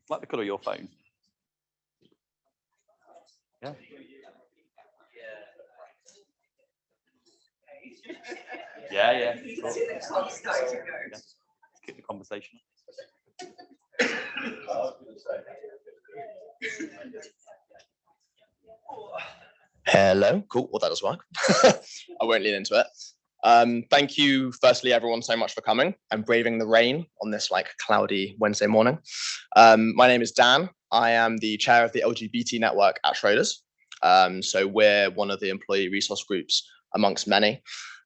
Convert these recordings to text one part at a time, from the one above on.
Like the colour of your phone. Yeah. Yeah. Cool. Yeah. Let's keep the conversation. Hello. Cool. Well, that does work. I won't lean into it. Thank you, firstly, everyone, so much for coming and braving the rain on this cloudy Wednesday morning. My name is Dan. I am the chair of the LGBT network at Schroders. So we're one of the employee resource groups amongst many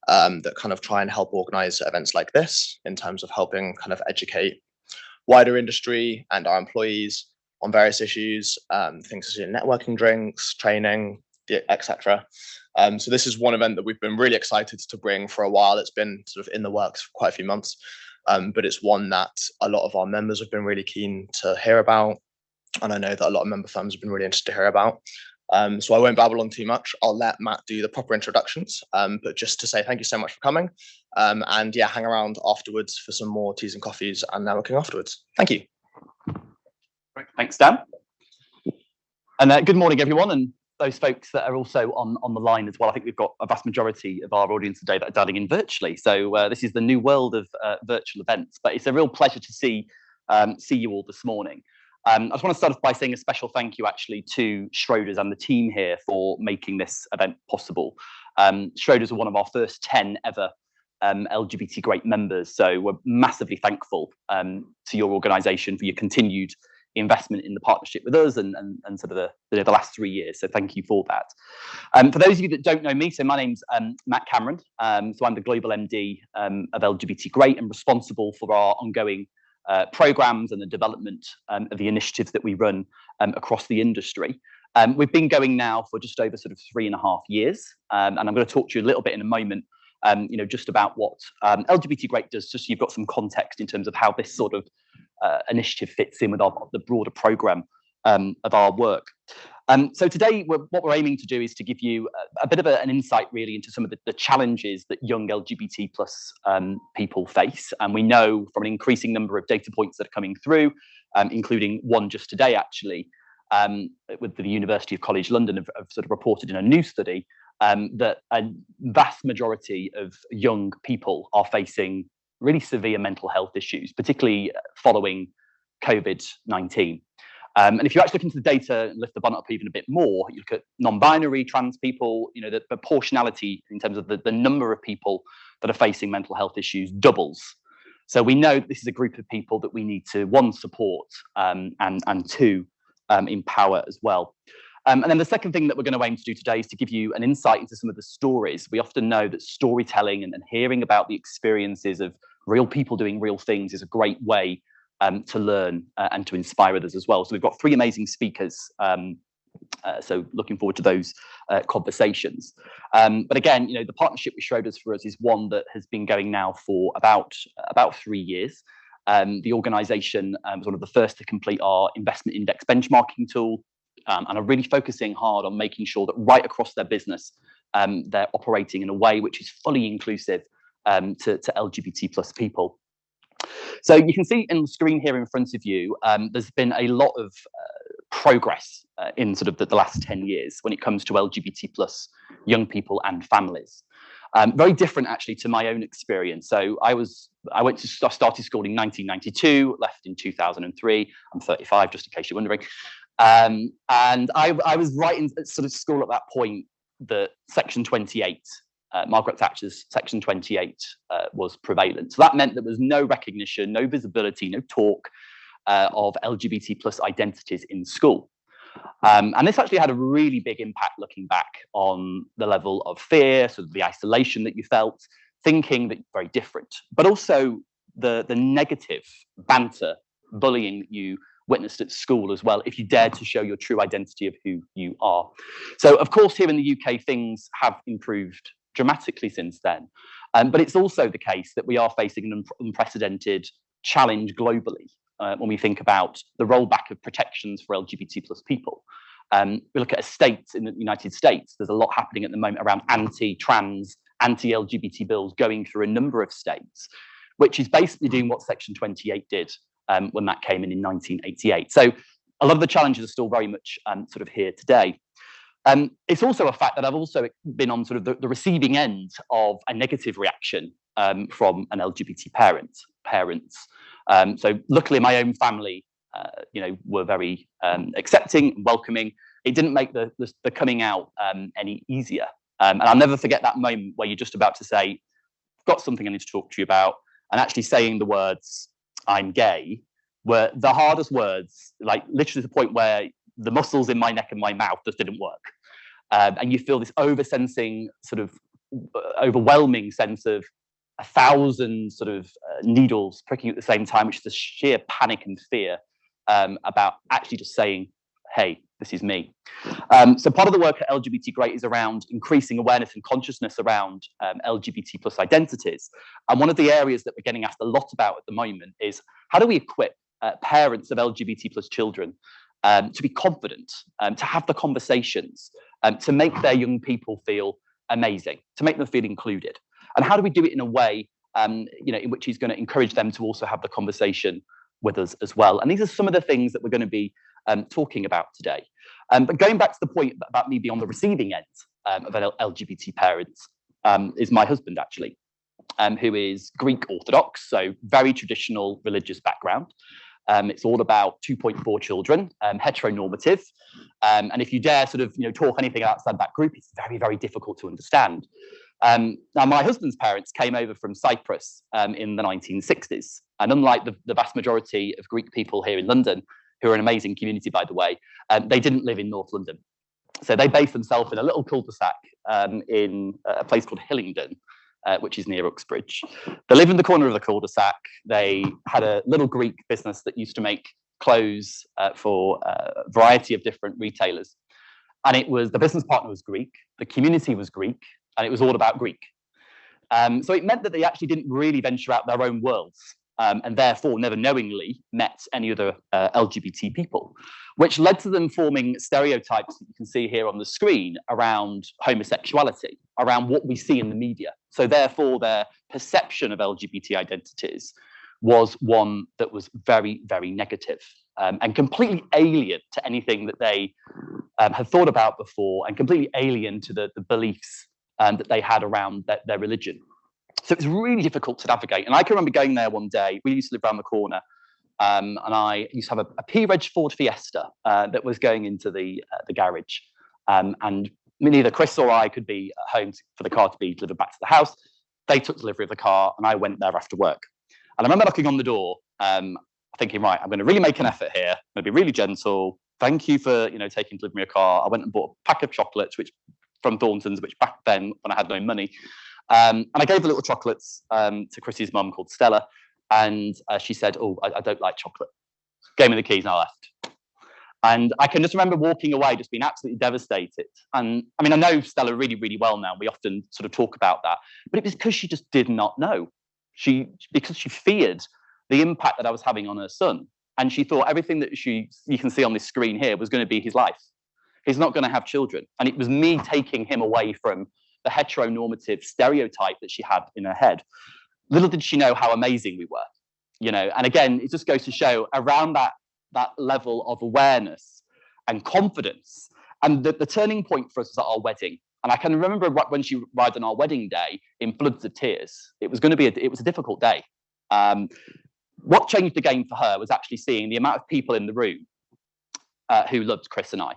that kind of try and help organize events like this in terms of helping kind of educate wider industry and our employees on various issues, things such as networking drinks, training, etc. So this is one event that we've been really excited to bring for a while. It's been sort of in the works for quite a few months, but it's one that a lot of our members have been really keen to hear about. And I know that a lot of member firms have been really interested to hear about. So I won't babble on too much. I'll let Matt do the proper introductions, but just to say thank you so much for coming. And yeah, hang around afterwards for some more teas and coffees and networking afterwards. Thank you. Great. Thanks, Dan. And good morning, everyone. And those folks that are also on the line as well. I think we've got a vast majority of our audience today that are dialing in virtually. So this is the new world of virtual events, but it's a real pleasure to see you all this morning. I just want to start off by saying a special thank you actually to Schroders and the team here for making this event possible. Schroders are one of our first 10 ever LGBT Great members. So we're massively thankful to your organisation for your continued investment in the partnership with us and sort of the last 3 years. So thank you for that. For those of you that don't know me, so my name's Matt Cameron. So I'm the Global MD of LGBT Great and responsible for our ongoing programs and the development of the initiatives that we run across the industry. We've been going now for just over sort of 3.5 years. And I'm going to talk to you a little bit in a moment, just about what LGBT Great does, just so you've got some context in terms of how this sort of initiative fits in with the broader program of our work. So today, what we're aiming to do is to give you a bit of an insight really into some of the challenges that young LGBT plus people face. And we know from an increasing number of data points that are coming through, including one just today actually, with the University of College London have sort of reported in a new study that a vast majority of young people are facing really severe mental health issues, particularly following COVID-19. And if you actually look into the data and lift the bonnet up even a bit more, you look at non-binary trans people, the proportionality in terms of the number of people that are facing mental health issues doubles. So we know this is a group of people that we need to, one, support and two, empower as well. And then the second thing that we're going to aim to do today is to give you an insight into some of the stories. We often know that storytelling and hearing about the experiences of real people doing real things is a great way to learn and to inspire others as well. So we've got 3 amazing speakers. So looking forward to those conversations. But again, the partnership with Schroders for us is one that has been going now for about 3 years. The organisation was one of the first to complete our investment index benchmarking tool. And are really focusing hard on making sure that right across their business, they're operating in a way which is fully inclusive to LGBT plus people. So you can see in the screen here in front of you, there's been a lot of progress in sort of the last 10 years when it comes to LGBT plus young people and families. Very different actually to my own experience. So I started school in 1992, left in 2003. I'm 35, just in case you're wondering. And I was right in sort of school at that point that Section 28, Margaret Thatcher's Section 28 was prevalent. So that meant there was no recognition, no visibility, no talk of LGBT plus identities in school. And this actually had a really big impact looking back on the level of fear, sort of the isolation that you felt, thinking that you're very different, but also the negative banter, bullying that you witnessed at school as well, if you dared to show your true identity of who you are. So of course, here in the UK, things have improved dramatically since then. But it's also the case that we are facing an unprecedented challenge globally when we think about the rollback of protections for LGBT plus people. We look at estates in the United States. There's a lot happening at the moment around anti-trans, anti-LGBT bills going through a number of states, which is basically doing what Section 28 did when that came in 1988. So a lot of the challenges are still very much sort of here today. It's also a fact that I've also been on sort of the receiving end of a negative reaction from an LGBT parents. So luckily my own family, were very accepting and welcoming. It didn't make the coming out any easier. And I'll never forget that moment where you're just about to say, I've got something I need to talk to you about, and actually saying the words, I'm gay, were the hardest words, like literally to the point where the muscles in my neck and my mouth just didn't work. And you feel this oversensing, sort of overwhelming sense of 1,000 sort of needles pricking at the same time, which is the sheer panic and fear about actually just saying, hey, this is me. So part of the work at LGBT Great is around increasing awareness and consciousness around LGBT plus identities. And one of the areas that we're getting asked a lot about at the moment is how do we equip parents of LGBT plus children to be confident, to have the conversations, to make their young people feel amazing, to make them feel included. And how do we do it in a way, in which is going to encourage them to also have the conversation with us as well? And these are some of the things that we're going to be talking about today. But going back to the point about me being on the receiving end of LGBT parents is my husband, actually, who is Greek Orthodox, so very traditional religious background. It's all about 2.4 children, heteronormative. And if you dare sort of talk anything outside that group, it's very, very difficult to understand. Now, my husband's parents came over from Cyprus in the 1960s. And unlike the vast majority of Greek people here in London, who are an amazing community, by the way, they didn't live in North London. So they based themselves in a little cul-de-sac in a place called Hillingdon, which is near Uxbridge. They lived in the corner of the cul-de-sac. They had a little Greek business that used to make clothes for a variety of different retailers. And the business partner was Greek, the community was Greek, and it was all about Greek. So it meant that they actually didn't really venture out their own worlds, and therefore never knowingly met any other LGBT people, which led to them forming stereotypes that you can see here on the screen around homosexuality, around what we see in the media. So therefore their perception of LGBT identities was one that was very, very negative, and completely alien to anything that they had thought about before, and completely alien to the beliefs that they had around their religion. So it was really difficult to navigate. And I can remember going there one day. We used to live around the corner, and I used to have a P-Reg Ford Fiesta that was going into the garage. And neither Chris or I could be at home for the car to be delivered back to the house. They took delivery of the car, and I went there after work. And I remember knocking on the door, thinking, right, I'm going to really make an effort here. I'm going to be really gentle. Thank you for taking delivery of a car. I went and bought a pack of chocolates, from Thornton's, which back then, when I had no money. And I gave the little chocolates to Chrissy's mum called Stella, and she said, oh, I don't like chocolate. Gave me the keys and I left. And I can just remember walking away, just being absolutely devastated. And I mean, I know Stella really, really well now. We often sort of talk about that, but it was because she just did not know. Because she feared the impact that I was having on her son. And she thought everything that you can see on this screen here was going to be his life. He's not going to have children. And it was me taking him away from the heteronormative stereotype that she had in her head. Little did she know how amazing we were, And again, it just goes to show around that level of awareness and confidence. And the turning point for us was at our wedding. And I can remember when she arrived on our wedding day in floods of tears. It was a difficult day. What changed the game for her was actually seeing the amount of people in the room who loved Chris and I.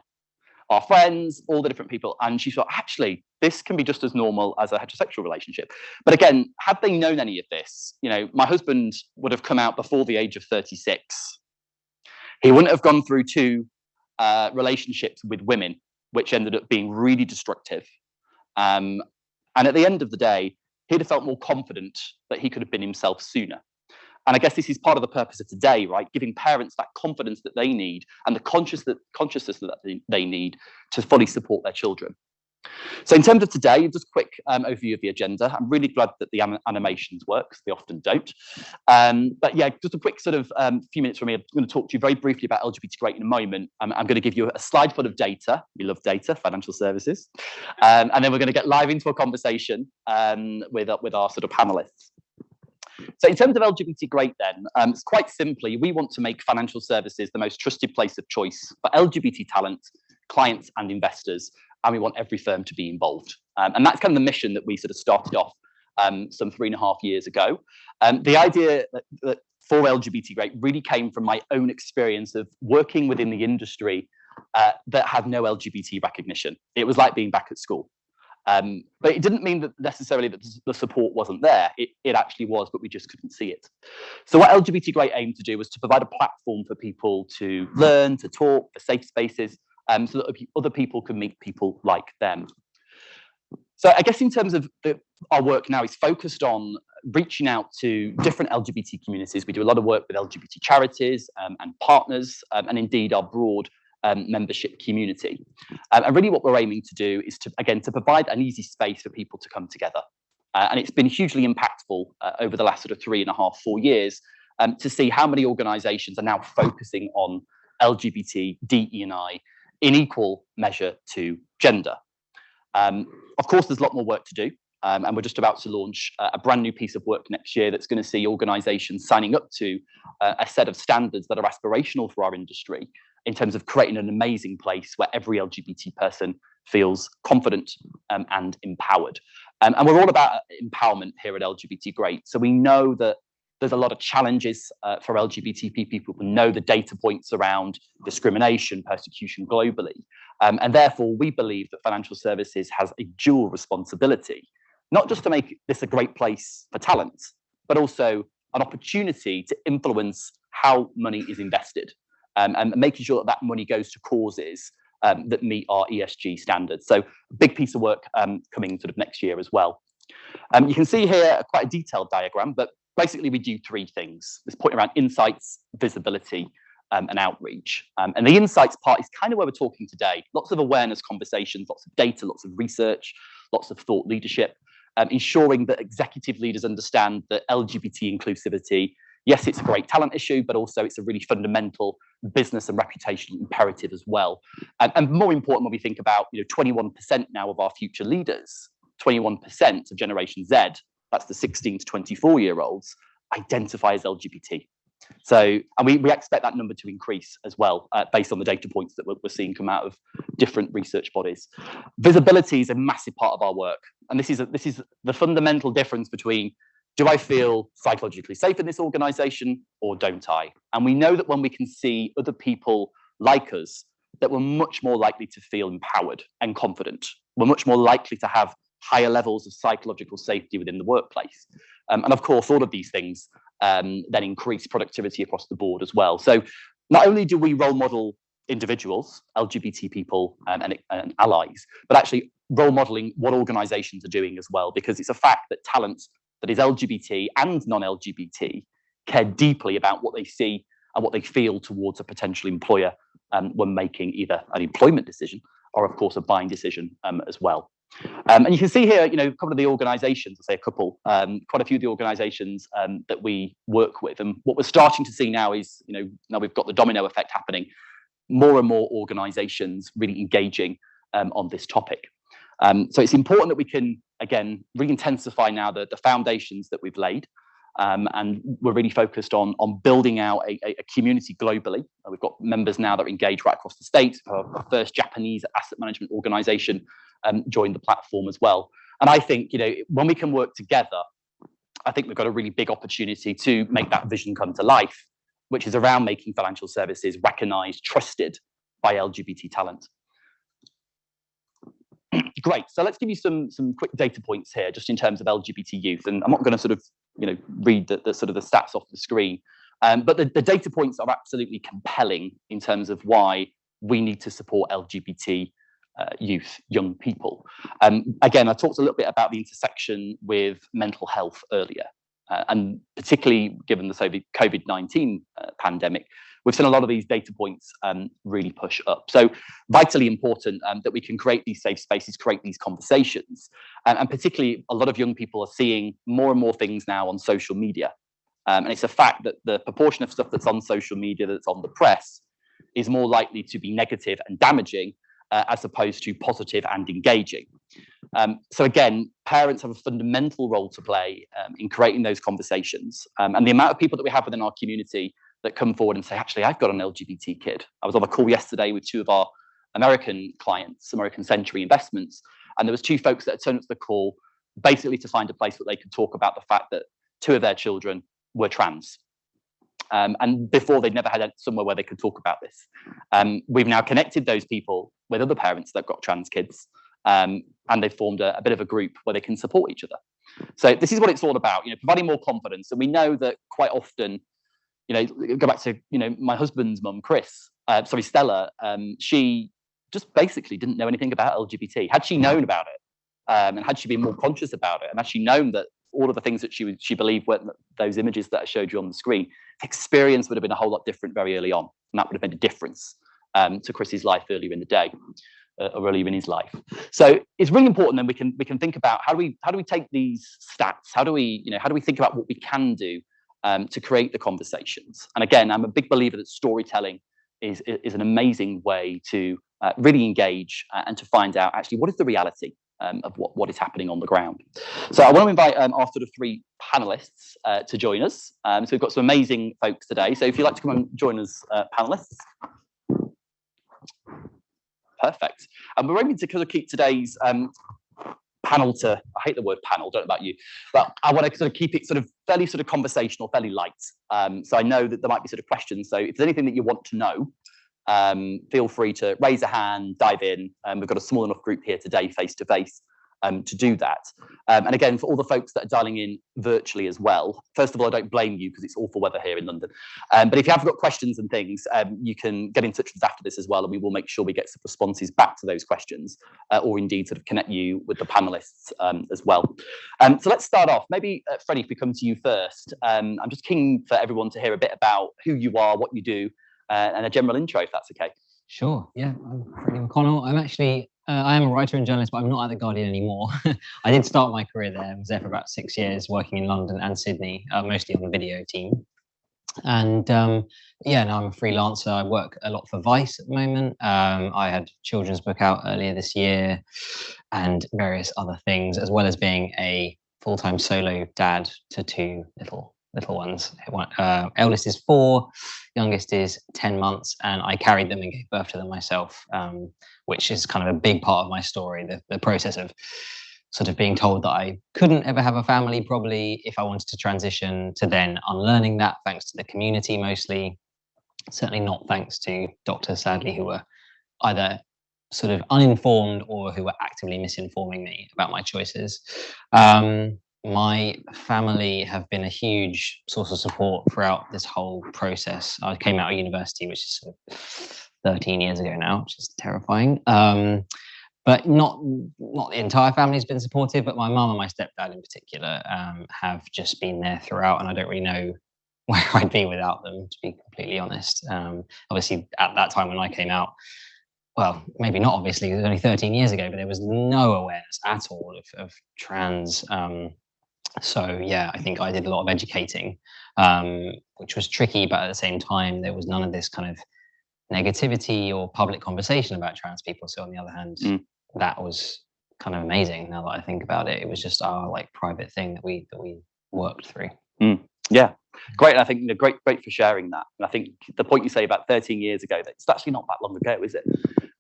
Our friends, all the different people. And she thought, actually, this can be just as normal as a heterosexual relationship. But again, had they known any of this, my husband would have come out before the age of 36. He wouldn't have gone through two relationships with women, which ended up being really destructive. And at the end of the day, he'd have felt more confident that he could have been himself sooner. And I guess this is part of the purpose of today, right? Giving parents that confidence that they need and the consciousness that they need to fully support their children. So in terms of today, just a quick overview of the agenda. I'm really glad that the animations work, because they often don't. But yeah, just a quick sort of few minutes from me. I'm going to talk to you very briefly about LGBT Great in a moment. I'm going to give you a slide full of data. We love data, financial services. And then we're going to get live into a conversation with our sort of panelists. So in terms of LGBT Great then, it's quite simply, we want to make financial services the most trusted place of choice for LGBT talent, clients and investors, and we want every firm to be involved. And that's kind of the mission that we sort of started off some 3.5 years ago. The idea that for LGBT Great really came from my own experience of working within the industry that had no LGBT recognition. It was like being back at school. But it didn't mean that necessarily that the support wasn't there. It actually was, but we just couldn't see it. So what LGBT Great aimed to do was to provide a platform for people to learn, to talk, for safe spaces, so that other people can meet people like them. So I guess in terms of our work now is focused on reaching out to different LGBT communities. We do a lot of work with LGBT charities and partners, and indeed our broad membership community. And really what we're aiming to do is to provide an easy space for people to come together. And it's been hugely impactful over the last sort of 3.5, 4 years to see how many organizations are now focusing on LGBT, DE&I in equal measure to gender. Of course, there's a lot more work to do. And we're just about to launch a brand new piece of work next year that's going to see organizations signing up to a set of standards that are aspirational for our industry in terms of creating an amazing place where every LGBT person feels confident and empowered. And we're all about empowerment here at LGBT Great. So we know that there's a lot of challenges for LGBTQ people. We know the data points around discrimination, persecution globally. And therefore, we believe that financial services has a dual responsibility, not just to make this a great place for talent, but also an opportunity to influence how money is invested and making sure that that money goes to causes that meet our ESG standards. So a big piece of work coming sort of next year as well. You can see here quite a detailed diagram, but basically we do 3 things. This point around insights, visibility, and outreach. And the insights part is kind of where we're talking today. Lots of awareness conversations, lots of data, lots of research, lots of thought leadership, ensuring that executive leaders understand that LGBT inclusivity, yes, it's a great talent issue, but also it's a really fundamental business and reputational imperative as well. And more important, when we think about 21% now of our future leaders, 21% of Generation Z, that's the 16 to 24-year-olds, identify as LGBT. So, and we expect that number to increase as well, based on the data points that we're seeing come out of different research bodies. Visibility is a massive part of our work, and this is the fundamental difference between, do I feel psychologically safe in this organization or don't I? And we know that when we can see other people like us, that we're much more likely to feel empowered and confident. We're much more likely to have higher levels of psychological safety within the workplace. And of course, all of these things then increase productivity across the board as well. So not only do we role model individuals, LGBT people and allies, but actually role modeling what organizations are doing as well, because it's a fact that talent that is LGBT and non-LGBT care deeply about what they see and what they feel towards a potential employer when making either an employment decision or, of course, a buying decision as well. And you can see here, a couple of the organizations, I'll say a couple, quite a few of the organizations that we work with. And what we're starting to see now is, now we've got the domino effect happening, more and more organizations really engaging on this topic. So it's important that we can, again, re-intensify now the foundations that we've laid. And we're really focused on building out a community globally. We've got members now that are engaged right across the States. Our first Japanese asset management organization joined the platform as well. And I think, when we can work together, I think we've got a really big opportunity to make that vision come to life, which is around making financial services recognized, trusted by LGBT talent. Great. So let's give you some quick data points here, just in terms of LGBT youth. And I'm not going to sort of, read the sort of the stats off the screen, but the data points are absolutely compelling in terms of why we need to support LGBT youth, young people. Again, I talked a little bit about the intersection with mental health earlier. And particularly given the COVID-19 pandemic, we've seen a lot of these data points really push up. So vitally important that we can create these safe spaces, create these conversations. And particularly a lot of young people are seeing more and more things now on social media. And it's a fact that the proportion of stuff that's on social media, that's on the press, is more likely to be negative and damaging as opposed to positive and engaging. So again, parents have a fundamental role to play in creating those conversations. And the amount of people that we have within our community that come forward and say, actually, I've got an LGBT kid. I was on a call yesterday with two of our American clients, American Century Investments, and there was two folks that had turned up to the call basically to find a place where they could talk about the fact that two of their children were trans. And before, they'd never had somewhere where they could talk about this. We've now connected those people with other parents that have got trans kids, and they've formed a bit of a group where they can support each other. So this is what it's all about, providing more confidence. And we know that quite often, go back to, my husband's mum, Stella, she just basically didn't know anything about LGBT. Had she known about it, and had she been more conscious about it, and had she known that all of the things that she believed were those images that I showed you on the screen, the experience would have been a whole lot different very early on, and that would have made a difference to Chris's life earlier in the day, or earlier in his life. So it's really important. Then we can think about how do we take these stats? How do we think about what we can do to create the conversations? And again, I'm a big believer that storytelling is an amazing way to really engage and to find out actually what is the reality of what is happening on the ground. So I want to invite our sort of three panelists to join us. So we've got some amazing folks today. So if you'd like to come and join us, panelists. Perfect. And we're aiming to kind of keep today's panel to, I hate the word panel, don't know about you, but I want to sort of keep it sort of fairly sort of conversational, fairly light. So I know that there might be sort of questions. So if there's anything that you want to know, feel free to raise a hand, dive in. We've got a small enough group here today, face to face, to do that. And again, for all the folks that are dialing in virtually as well, first of all, I don't blame you because it's awful weather here in London. But if you have got questions and things, you can get in touch with us after this as well, and we will make sure we get some responses back to those questions, or indeed sort of connect you with the panelists as well. So let's start off. Maybe, Freddie, if we come to you first. I'm just keen for everyone to hear a bit about who you are, what you do, and a general intro, if that's okay. Sure. Yeah, I'm Freddie McConnell. I'm actually, I am a writer and journalist, but I'm not at The Guardian anymore. I did start my career there. I was there for about 6 years, working in London and Sydney, mostly on the video team. And yeah, now I'm a freelancer. I work a lot for Vice at the moment. I had a children's book out earlier this year and various other things, as well as being a full-time solo dad to two little ones. Eldest is 4, youngest is 10 months, and I carried them and gave birth to them myself, which is kind of a big part of my story, the process of sort of being told that I couldn't ever have a family, probably, if I wanted to transition, to then unlearning that, thanks to the community mostly, certainly not thanks to doctors, sadly, who were either sort of uninformed or who were actively misinforming me about my choices. My family have been a huge source of support throughout this whole process. I came out of university, which is sort of 13 years ago now, which is terrifying. But not the entire family has been supportive, but my mum and my stepdad in particular have just been there throughout, and I don't really know where I'd be without them, to be completely honest. Obviously, at that time when I came out, well, maybe not obviously, it was only 13 years ago, but there was no awareness at all of trans. So yeah, I think I did a lot of educating, which was tricky, but at the same time, there was none of this kind of negativity or public conversation about trans people. So on the other hand, that was kind of amazing. Now that I think about it, it was just our like private thing that we worked through. Yeah, great. And I think great for sharing that. And I think the point you say about 13 years ago, that it's actually not that long ago, is it?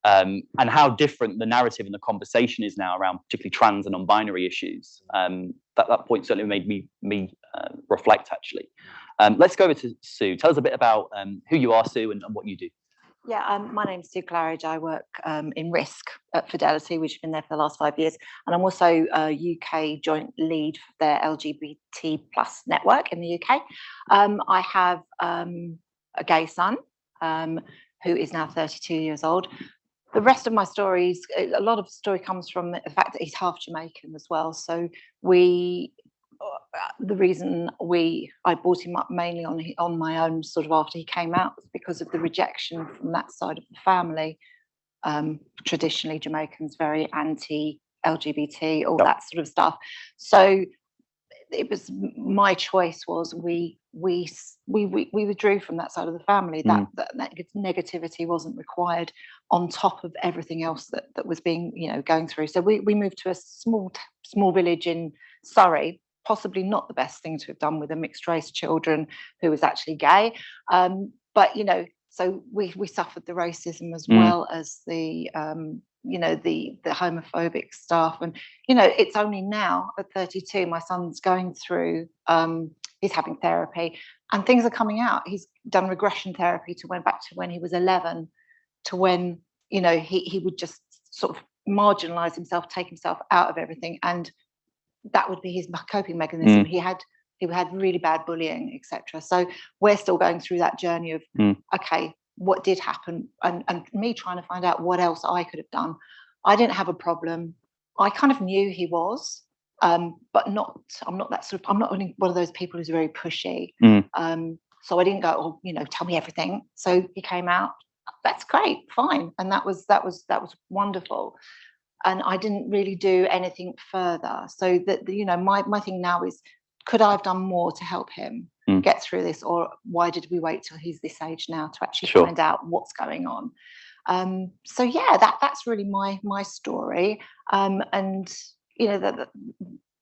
And how different the narrative and the conversation is now around particularly trans and non-binary issues. That point certainly made me reflect, actually. Let's go over to Sue. Tell us a bit about who you are, Sue, and what you do. Yeah, my name's Sue Claridge. I work in risk at Fidelity, which has been there for the last 5 years. And I'm also a UK joint lead for their LGBT plus network in the UK. I have a gay son who is now 32 years old. The rest of my stories, a lot of the story comes from the fact that he's half Jamaican as well. So the reason I brought him up mainly on my own sort of after he came out was because of the rejection from that side of the family. Traditionally, Jamaicans very anti-LGBT, all that sort of stuff. So it was my choice. Was we withdrew from that side of the family. That negativity wasn't required on top of everything else that was being going through. So we moved to a small village in Surrey. Possibly not the best thing to have done with a mixed race children who was actually gay, but so we suffered the racism as well as the the homophobic stuff. And it's only now at 32 my son's going through he's having therapy and things are coming out. He's done regression therapy to went back to when he was 11 to when he would just sort of marginalize himself, take himself out of everything, and that would be his coping mechanism. He had really bad bullying, etc. So we're still going through that journey of okay, what did happen, and me trying to find out what else I could have done. I didn't have a problem. I kind of knew he was, but not. I'm not that sort of. I'm not one of those people who's very pushy. So I didn't go, tell me everything. So he came out. That's great, fine, and that was wonderful. And I didn't really do anything further. So that my thing now is, could I have done more to help him get through this, or why did we wait till he's this age now to actually find out what's going on? So yeah, that's really my story. And the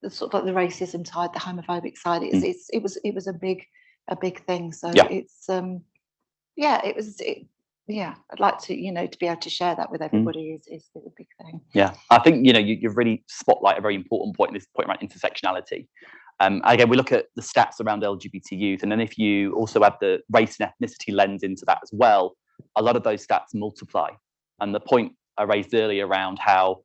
sort of like the racism side, the homophobic side, it was a big thing. So it's I'd like to to be able to share that with everybody is a big thing. I think you've really spotlighted a very important point, this point around intersectionality. Again, we look at the stats around LGBT youth, and then if you also add the race and ethnicity lens into that as well, a lot of those stats multiply. And the point I raised earlier around how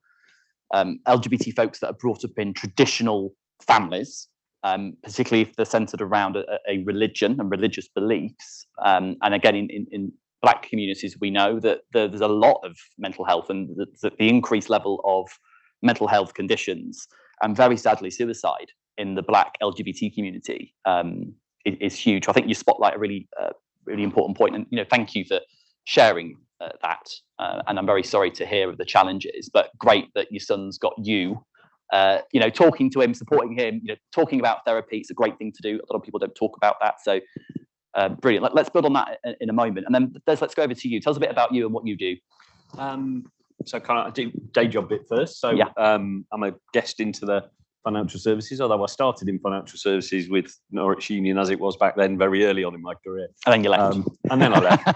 LGBT folks that are brought up in traditional families, particularly if they're centered around a religion and religious beliefs, and again in Black communities, we know that there's a lot of mental health, and the increased level of mental health conditions, and very sadly suicide in the Black LGBT community is huge. I think you spotlight a really important point, and thank you for sharing that. And I'm very sorry to hear of the challenges, but great that your son's got you. Talking to him, supporting him, talking about therapy. It's a great thing to do. A lot of people don't talk about that, so. Brilliant. Let's build on that in a moment, and then let's go over to you. Tell us a bit about you and what you do. So kind of do day job bit first. So I'm a guest into the financial services, although I started in financial services with Norwich Union as it was back then, very early on in my career. And then you left. And then I left.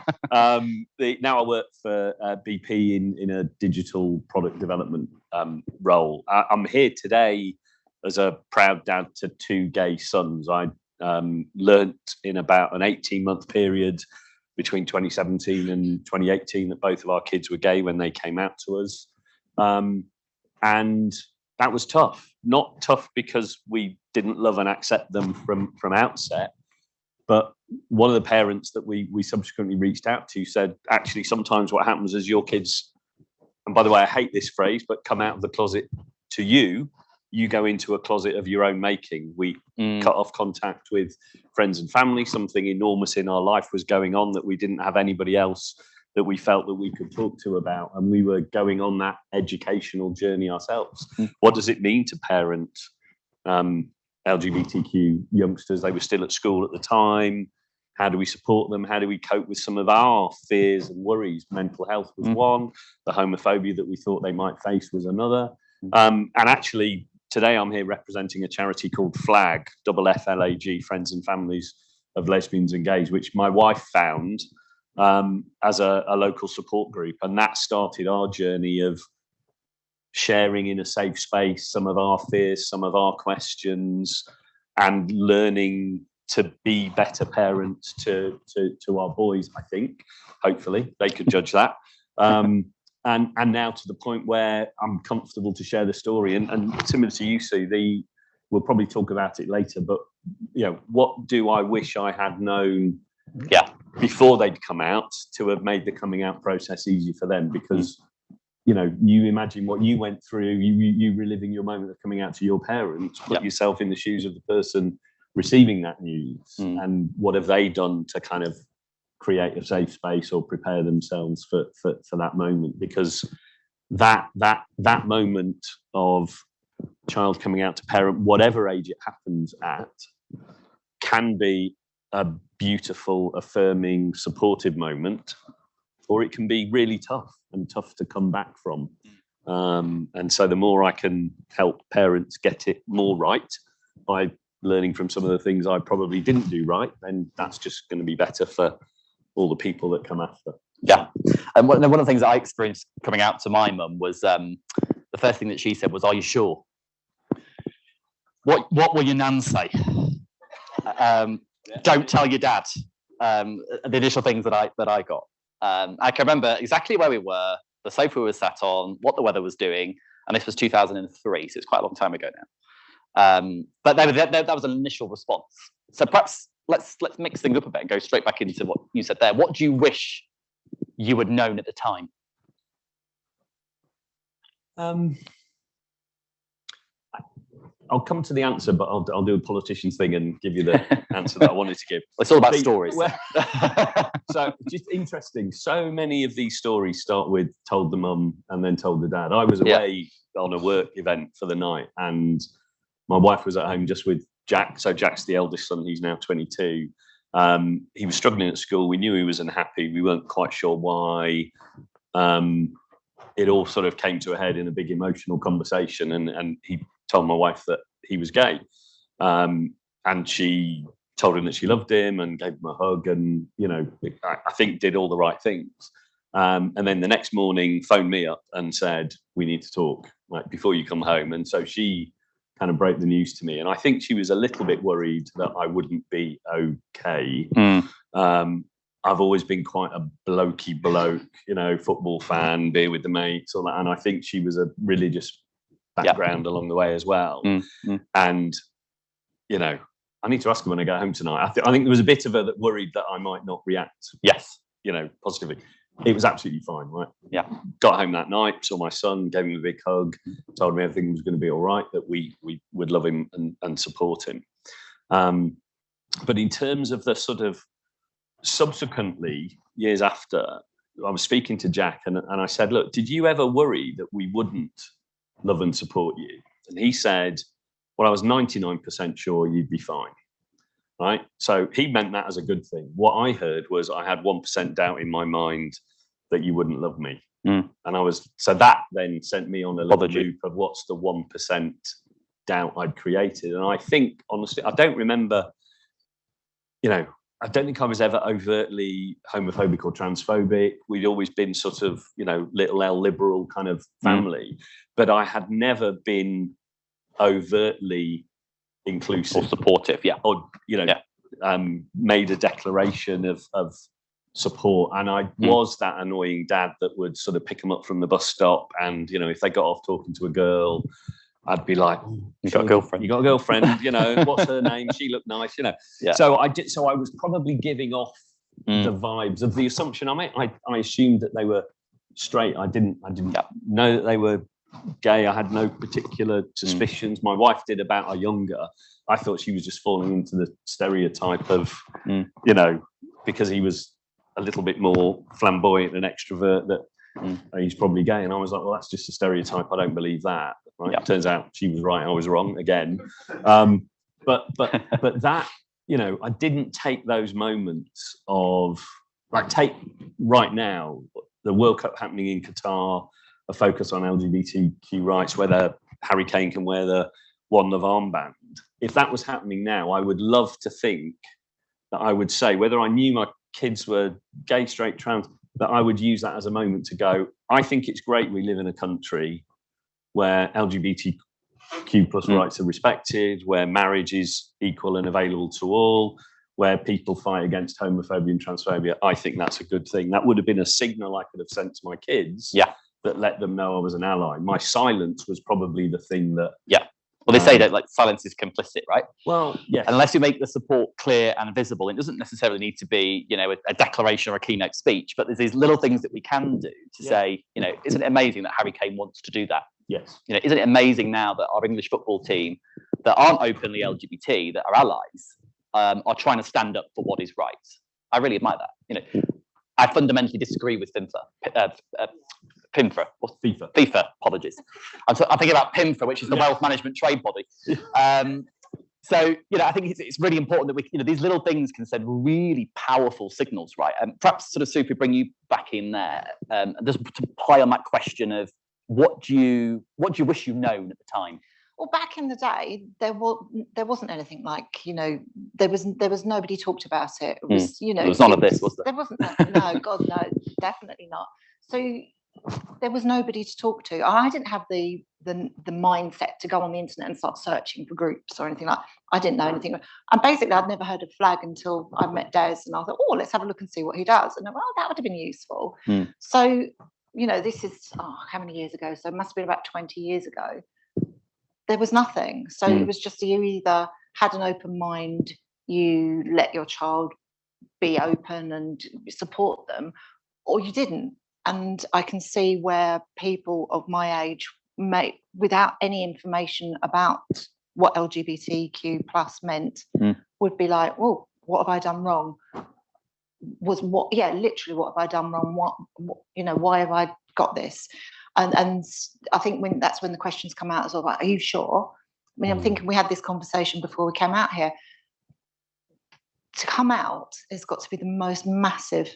Now I work for BP in a digital product development role. I'm here today as a proud dad to 2 gay sons. I learnt in about an 18-month period between 2017 and 2018 that both of our kids were gay when they came out to us. And that was tough. Not tough because we didn't love and accept them from outset, but one of the parents that we subsequently reached out to said, actually, sometimes what happens is your kids, and by the way, I hate this phrase, but come out of the closet to you go into a closet of your own making. We cut off contact with friends and family. Something enormous in our life was going on that we didn't have anybody else that we felt that we could talk to about. And we were going on that educational journey ourselves. What does it mean to parent LGBTQ youngsters? They were still at school at the time. How do we support them? How do we cope with some of our fears and worries? Mental health was one. The homophobia that we thought they might face was another. And actually, today I'm here representing a charity called FLAG, FFLAG, Friends and Families of Lesbians and Gays, which my wife found as a local support group. And that started our journey of sharing in a safe space some of our fears, some of our questions, and learning to be better parents to our boys, I think. Hopefully, they could judge that. And now to the point where I'm comfortable to share the story. And similar to you, Sue, we'll probably talk about it later, but what do I wish I had known before they'd come out to have made the coming out process easy for them? Because you imagine what you went through, you reliving your moment of coming out to your parents, put yourself in the shoes of the person receiving that news, and what have they done to kind of create a safe space or prepare themselves for that moment? Because that moment of child coming out to parent, whatever age it happens at, can be a beautiful, affirming, supportive moment, or it can be really tough to come back from. And so the more I can help parents get it more right by learning from some of the things I probably didn't do right, then that's just going to be better for all the people that come after. Yeah. And one of the things that I experienced coming out to my mum was the first thing that she said was, "Are you sure? What will your nan say? Don't tell your dad." The initial things that I got. I can remember exactly where we were, the sofa we were sat on, what the weather was doing, and this was 2003, so it's quite a long time ago now. But that was an initial response. So perhaps let's mix things up a bit and go straight back into what you said there. What do you wish you had known at the time? I'll come to the answer, but I'll do a politician's thing and give you the answer that I wanted to give. It's all about stories. So just interesting. So many of these stories start with told the mum and then told the dad. I was away on a work event for the night, and my wife was at home just with Jack. So Jack's the eldest son. He's now 22. He was struggling at school. We knew he was unhappy. We weren't quite sure why. It all sort of came to a head in a big emotional conversation, and he told my wife that he was gay, and she told him that she loved him and gave him a hug, and I think did all the right things. And then the next morning phoned me up and said, "We need to talk, like, before you come home." And so she kind of broke the news to me, and I think she was a little bit worried that I wouldn't be okay. I've always been quite a blokey bloke, football fan, beer with the mates, all that, and I think she was a religious background along the way as well. And I need to ask her when I go home tonight. I think there was a bit of her that worried that I might not react positively. It was absolutely fine, right? Yeah. Got home that night, saw my son, gave him a big hug, told him everything was going to be all right, that we would love him and support him. But in terms of the sort of subsequently, years after, I was speaking to Jack and I said, "Look, did you ever worry that we wouldn't love and support you?" And he said, "Well, I was 99% sure you'd be fine." Right? So he meant that as a good thing. What I heard was I had 1% doubt in my mind that you wouldn't love me. And so that then sent me on a little loop of what's the 1% doubt I'd created. And I think, honestly, I don't remember, I don't think I was ever overtly homophobic or transphobic. We'd always been sort of, little L liberal kind of family, but I had never been overtly inclusive or supportive, or made a declaration of support. And I was that annoying dad that would sort of pick them up from the bus stop, and if they got off talking to a girl, I'd be like, "You got a girlfriend? You got a girlfriend? What's her name? She looked nice, So I did. So I was probably giving off the vibes of the assumption I made. I assumed that they were straight. I didn't know that they were gay. I had no particular suspicions. My wife did about her younger. I thought she was just falling into the stereotype of, because he was a little bit more flamboyant and extrovert, that he's probably gay. And I was like, well, that's just a stereotype. I don't believe that. Right? It turns out she was right. I was wrong again. But that, I didn't take those moments of, take right now, the World Cup happening in Qatar, a focus on LGBTQ rights, whether Harry Kane can wear the One Love armband. If that was happening now, I would love to think that I would say, whether I knew my kids were gay, straight, trans, that I would use that as a moment to go, I think it's great we live in a country where LGBTQ plus rights are respected, where marriage is equal and available to all, where people fight against homophobia and transphobia. I think that's a good thing. That would have been a signal I could have sent to my kids that let them know I was an ally. My silence was probably the thing that Well, they say that like silence is complicit, right? Well, yes. And unless you make the support clear and visible, it doesn't necessarily need to be, you know, a declaration or a keynote speech, but there's these little things that we can do to say, you know, isn't it amazing that Harry Kane wants to do that? Yes. You know, isn't it amazing now that our English football team that aren't openly LGBT, that are allies, are trying to stand up for what is right? I really admire that. You know, I fundamentally disagree with PIMFA. What's FIFA? FIFA, apologies. I'm thinking about PIMFA, which is the Wealth Management Trade Body. So, you know, I think it's really important that we, you know, these little things can send really powerful signals, right? And perhaps sort of Super, bring you back in there, just to play on that question of what do you wish you'd known at the time? Well, back in the day, there wasn't anything like, you know, there was nobody talked about it. It was, you know, there was none of this, was there? There wasn't. No, God, no, definitely not. So there was nobody to talk to. I didn't have the mindset to go on the internet and start searching for groups or anything like that. I didn't know anything. And basically, I'd never heard of Flag until I met Des, and I thought, oh, let's have a look and see what he does. And I went, oh, that would have been useful. So, you know, this is how many years ago? So it must have been about 20 years ago. There was nothing. So it was just, you either had an open mind, you let your child be open and support them, or you didn't. And I can see where people of my age without any information about what LGBTQ plus meant, would be like, well, what have I done wrong? Literally, what have I done wrong? What you know, why have I got this? And I think that's when the questions come out as well, like, are you sure? I mean, I'm thinking we had this conversation before we came out here. To come out has got to be the most massive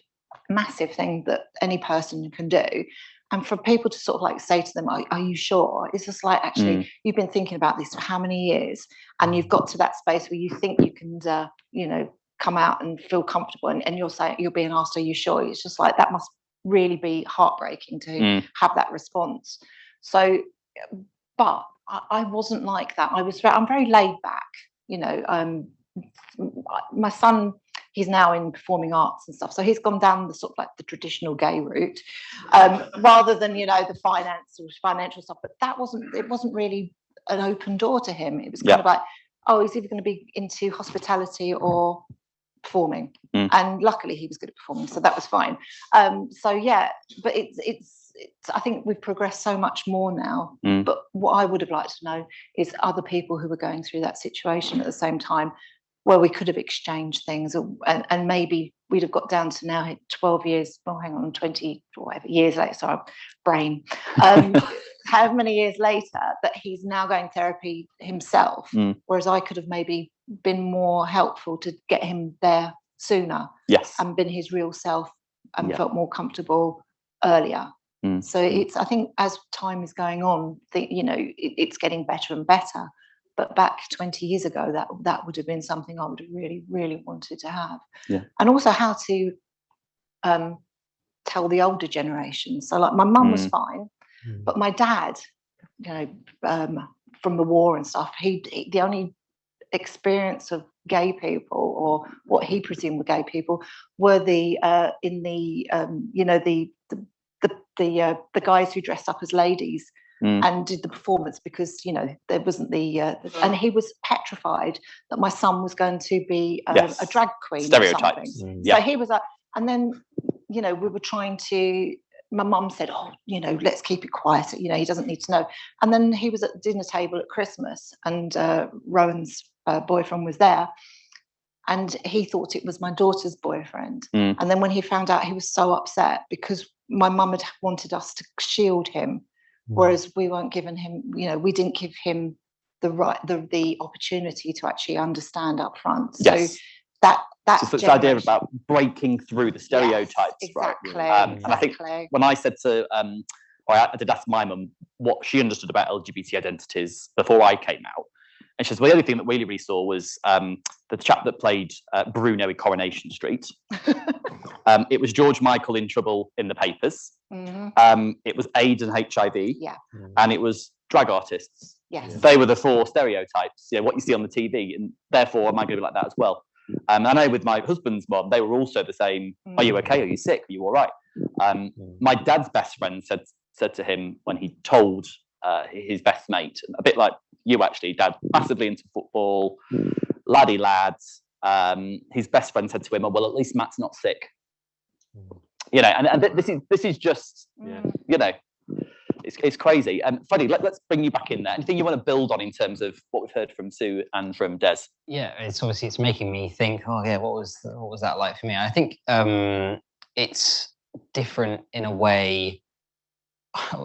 thing that any person can do. And for people to sort of like say to them, are you sure? It's just like, actually, you've been thinking about this for how many years? And you've got to that space where you think you can, you know, come out and feel comfortable. And you're saying, you're being asked, are you sure? It's just like, that must really be heartbreaking to have that response. So, but I wasn't like that. I'm very laid back, you know. My son, he's now in performing arts and stuff, so he's gone down the sort of like the traditional gay route, rather than, you know, the financial stuff. But it wasn't really an open door to him. It was kind of like, oh, he's either going to be into hospitality or performing. And luckily he was good at performing, so that was fine. So yeah, but it's I think we've progressed so much more now. But what I would have liked to know is other people who were going through that situation at the same time, where we could have exchanged things, and maybe we'd have got down to now 12 years, 20 or whatever years later, sorry, brain, however many years later, that he's now going therapy himself, whereas I could have maybe been more helpful to get him there sooner, and been his real self, and felt more comfortable earlier. So I think as time is going on, you know, it's getting better and better. But back 20 years ago, that would have been something I would have really, really wanted to have. And also how to tell the older generation. So like my mum was fine, but my dad, you know, from the war and stuff, the only experience of gay people, or what he presumed were gay people, were the guys who dressed up as ladies and did the performance, because, you know, there wasn't and he was petrified that my son was going to be a drag queen. Stereotypes. So he was like, and then, you know, we were trying to, my mum said, oh, you know, let's keep it quiet, you know, he doesn't need to know. And then he was at the dinner table at Christmas, and Rowan's boyfriend was there, and he thought it was my daughter's boyfriend. And then when he found out, he was so upset, because my mum had wanted us to shield him, whereas we weren't giving him, you know, we didn't give him the opportunity to actually understand up front. So that's this idea about breaking through the stereotypes, exactly, right? And I think when I said to I did ask my mum what she understood about LGBT identities before I came out, and she says, well, the only thing that we really saw was the chap that played Bruno in Coronation Street. It was George Michael in trouble in the papers. It was AIDS and HIV. And it was drag artists. They were the four stereotypes, you know, what you see on the TV, and therefore am I going to be like that as well? I know with my husband's mom, they were also the same. Are you okay? Are you sick? Are you all right? My dad's best friend said to him when he told his best mate, a bit like you actually, Dad, massively into football, laddie lads. His best friend said to him, "Oh, well, at least Matt's not sick." You know, and this is just, you know, it's crazy. And Freddie, let's bring you back in there. Anything you want to build on in terms of what we've heard from Sue and from Des? Yeah, it's making me think. Oh yeah, what was that like for me? I think it's different in a way.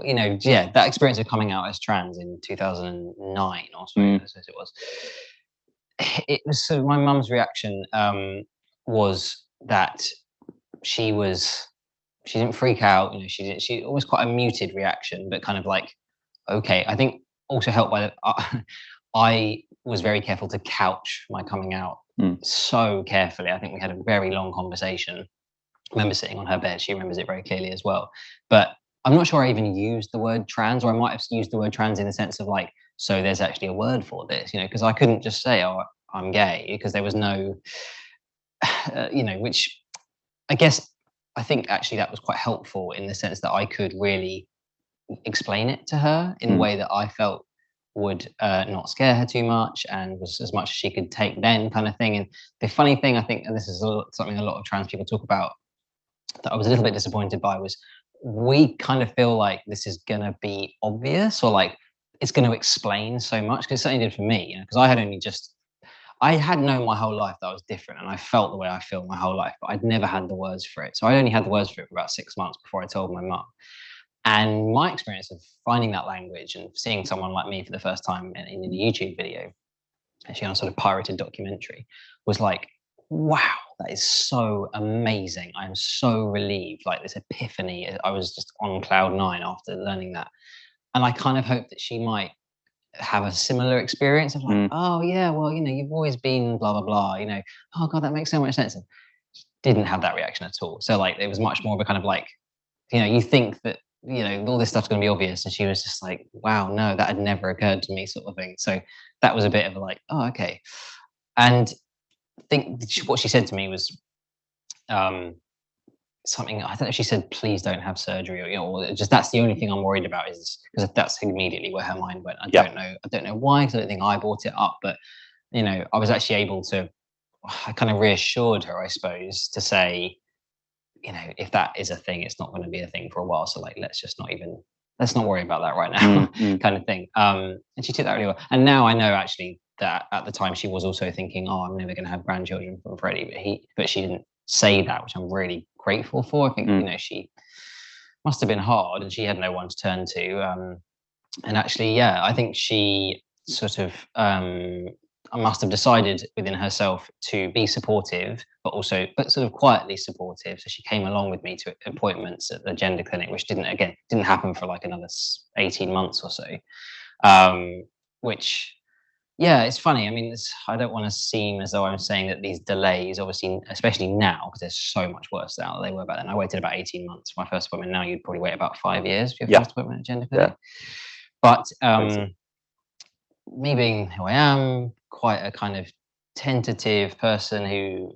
You know, yeah, that experience of coming out as trans in 2009 or so, as it was. It was so my mum's reaction was that she didn't freak out. You know, she always quite a muted reaction, but kind of like, okay. I think also helped by I was very careful to couch my coming out so carefully. I think we had a very long conversation. I remember sitting on her bed. She remembers it very clearly as well. But I'm not sure I even used the word trans, or I might have used the word trans in the sense of like, so there's actually a word for this, you know, because I couldn't just say, oh, I'm gay, because there was no, you know, which I think actually that was quite helpful in the sense that I could really explain it to her in a way that I felt would not scare her too much and was as much as she could take then, kind of thing. And the funny thing, I think, and this is something a lot of trans people talk about, that I was a little bit disappointed by, was we kind of feel like this is going to be obvious, or like it's going to explain so much, because it certainly did for me, you know, because I had known my whole life that I was different, and I felt the way I feel my whole life, but I'd never had the words for it. So I only had the words for it for about 6 months before I told my mum. And my experience of finding that language and seeing someone like me for the first time in a YouTube video, actually on a sort of pirated documentary, was like, wow, that is so amazing. I'm so relieved, like this epiphany. I was just on cloud 9 after learning that. And I kind of hope that she might have a similar experience of like, oh yeah, well, you know, you've always been blah, blah, blah, you know, oh God, that makes so much sense. And didn't have that reaction at all. So like, it was much more of a kind of like, you know, you think that, you know, all this stuff's going to be obvious. And she was just like, wow, no, that had never occurred to me, sort of thing. So that was a bit of a like, oh, okay. And I think what she said to me was something, I don't know if she said, please don't have surgery, or, you know, or just that's the only thing I'm worried about, is because that's immediately where her mind went. I don't know why, because I don't think I brought it up, but, you know, I was actually able to, I kind of reassured her, I suppose, to say, you know, if that is a thing, it's not going to be a thing for a while. So like, let's not worry about that right now, kind of thing. And she took that really well. And now I know actually that at the time she was also thinking, oh, I'm never going to have grandchildren from Freddie, but she didn't say that, which I'm really grateful for. I think, you know, she must have been hard and she had no one to turn to. And actually, yeah, I think she sort of, I must have decided within herself to be supportive, but sort of quietly supportive. So she came along with me to appointments at the gender clinic, which didn't happen for like another 18 months or so. Which, yeah, it's funny. I mean, I don't want to seem as though I'm saying that these delays, obviously, especially now, because they're so much worse now than they were back then. I waited about 18 months for my first appointment. Now you'd probably wait about 5 years for your first appointment at gender clinic. But me being who I am, quite a kind of tentative person who,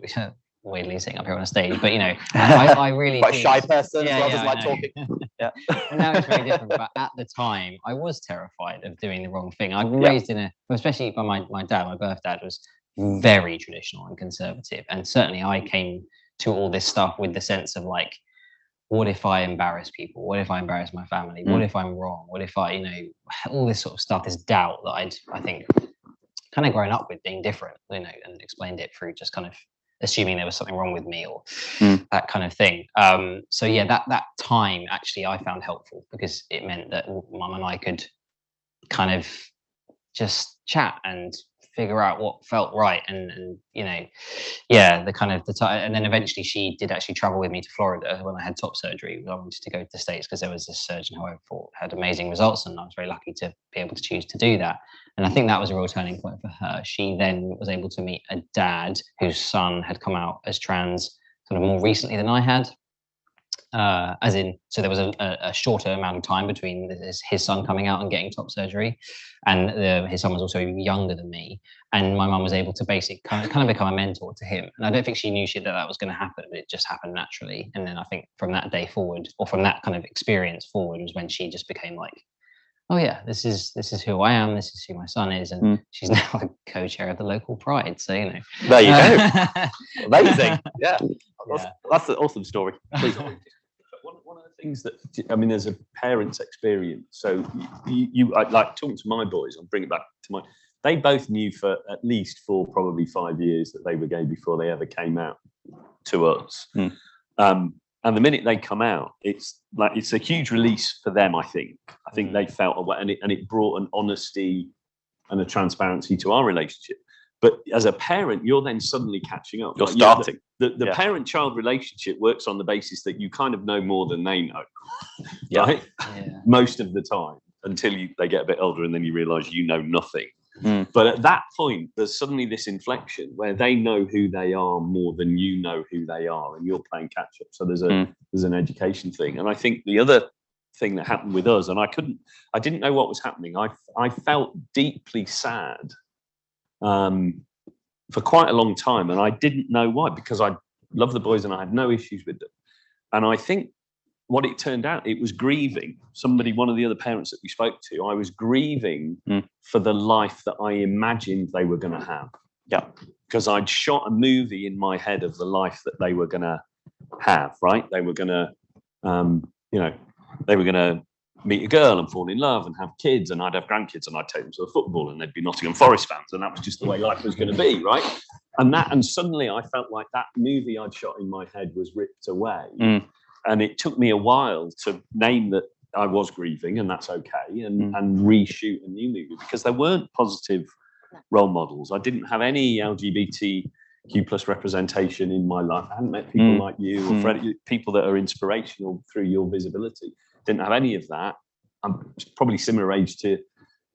weirdly sitting up here on a stage, but you know, I really quite a shy person, yeah, doesn't like talking. Yeah. And now it's very different, but at the time I was terrified of doing the wrong thing. I've been raised especially by my dad. My birth dad was very traditional and conservative, and certainly I came to all this stuff with the sense of like, what if I embarrass people? What if I embarrass my family? What if I'm wrong? What if I, you know, all this sort of stuff, this doubt that I think kind of grown up with being different, you know, and explained it through just kind of assuming there was something wrong with me or that kind of thing. So yeah, that time actually I found helpful, because it meant that Mum and I could kind of just chat and figure out what felt right, and you know, yeah, the time. And then eventually she did actually travel with me to Florida when I had top surgery. I wanted to go to the States because there was this surgeon who I thought had amazing results, and I was very lucky to be able to choose to do that. And I think that was a real turning point for her. She then was able to meet a dad whose son had come out as trans sort of more recently than I had. So there was a shorter amount of time between his son coming out and getting top surgery, and his son was also younger than me, and my mum was able to basically kind of become a mentor to him. And I don't think she knew that was going to happen, but it just happened naturally. And then I think from that day forward, or from that kind of experience forward, was when she just became like, oh yeah, this is who I am, this is who my son is, and she's now a co-chair of the local pride. So you know, there you go. Amazing. Yeah, Yeah. that's an awesome story. Please. One of the things that, I mean, there's a parent's experience. So I like talking to my boys, I'll bring it back to my, they both knew for at least probably 5 years that they were gay before they ever came out to us. And the minute they come out, it's a huge release for them, I think. I think they felt away, and it brought an honesty and a transparency to our relationship. But as a parent, you're then suddenly catching up. You're starting. The parent-child relationship works on the basis that you kind of know more than they know, Yeah. right? Yeah. Most of the time, until they get a bit older and then you realise you know nothing. But at that point, there's suddenly this inflection where they know who they are more than you know who they are, and you're playing catch-up. So there's an education thing. And I think the other thing that happened with us, and I didn't know what was happening. I felt deeply sad for quite a long time, and I didn't know why, because I love the boys and I had no issues with them. And I think what it turned out, it was grieving. One of the other parents that we spoke to, I was grieving for the life that I imagined they were going to have. Yeah, because I'd shot a movie in my head of the life that they were going to have. Right, they were going to, they were going to meet a girl and fall in love and have kids, and I'd have grandkids and I'd take them to the football and they'd be Nottingham Forest fans, and that was just the way life was going to be, right? And suddenly I felt like that movie I'd shot in my head was ripped away. And it took me a while to name that I was grieving, and that's okay, and reshoot a new movie, because there weren't positive role models. I didn't have any LGBTQ plus representation in my life. I hadn't met people like you or Fred, people that are inspirational through your visibility. Didn't have any of that. I'm probably similar age to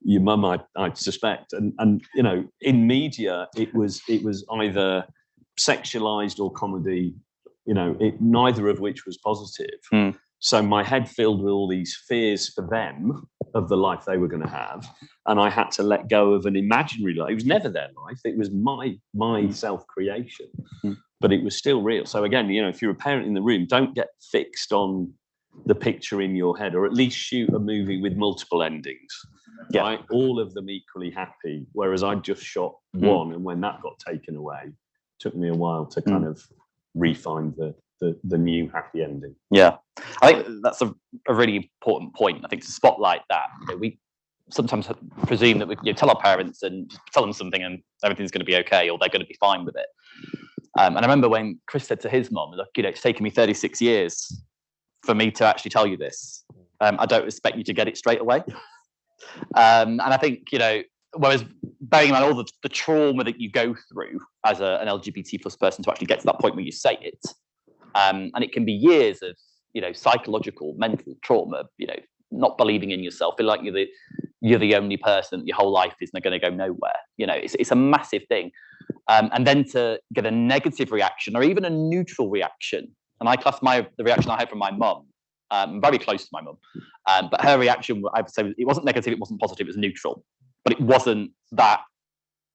your mum, I suspect. And you know, in media, it was either sexualized or comedy. You know, neither of which was positive. So my head filled with all these fears for them of the life they were going to have, and I had to let go of an imaginary life. It was never their life; it was my self-creation, but it was still real. So again, you know, if you're a parent in the room, don't get fixed on the picture in your head, or at least shoot a movie with multiple endings. Yeah. Right? All of them equally happy, whereas I just shot one, and when that got taken away, it took me a while to kind of refine the new happy ending. Yeah, I think that's a really important point. I think to spotlight that, you know, we sometimes presume that we tell our parents and tell them something and everything's going to be okay, or they're going to be fine with it. And I remember when Chris said to his mom, "Look, you know, it's taken me 36 years for me to actually tell you this. I don't expect you to get it straight away." And I think, you know, whereas bearing in mind all the trauma that you go through as an LGBT plus person to actually get to that point where you say it, and it can be years of, you know, psychological, mental trauma, you know, not believing in yourself, feel like you're the only person, your whole life is going to go nowhere. You know, it's a massive thing. And then to get a negative reaction or even a neutral reaction. And I class the reaction I had from my mum. I'm very close to my mum, but her reaction, I would say, it wasn't negative, it wasn't positive, it was neutral. But it wasn't that,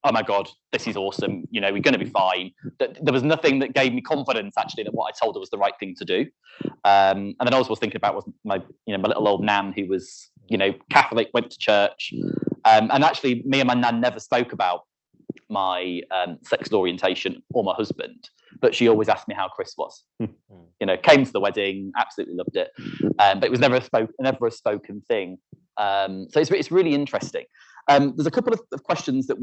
"Oh my God, this is awesome, you know, we're going to be fine." There was nothing that gave me confidence, actually, that what I told her was the right thing to do. And then I was thinking about my little old nan, who was, you know, Catholic, went to church. And actually, me and my nan never spoke about my sexual orientation or my husband, but she always asked me how Chris was. You know, came to the wedding, absolutely loved it, but it was never a spoken thing. So it's really interesting. There's a couple of questions that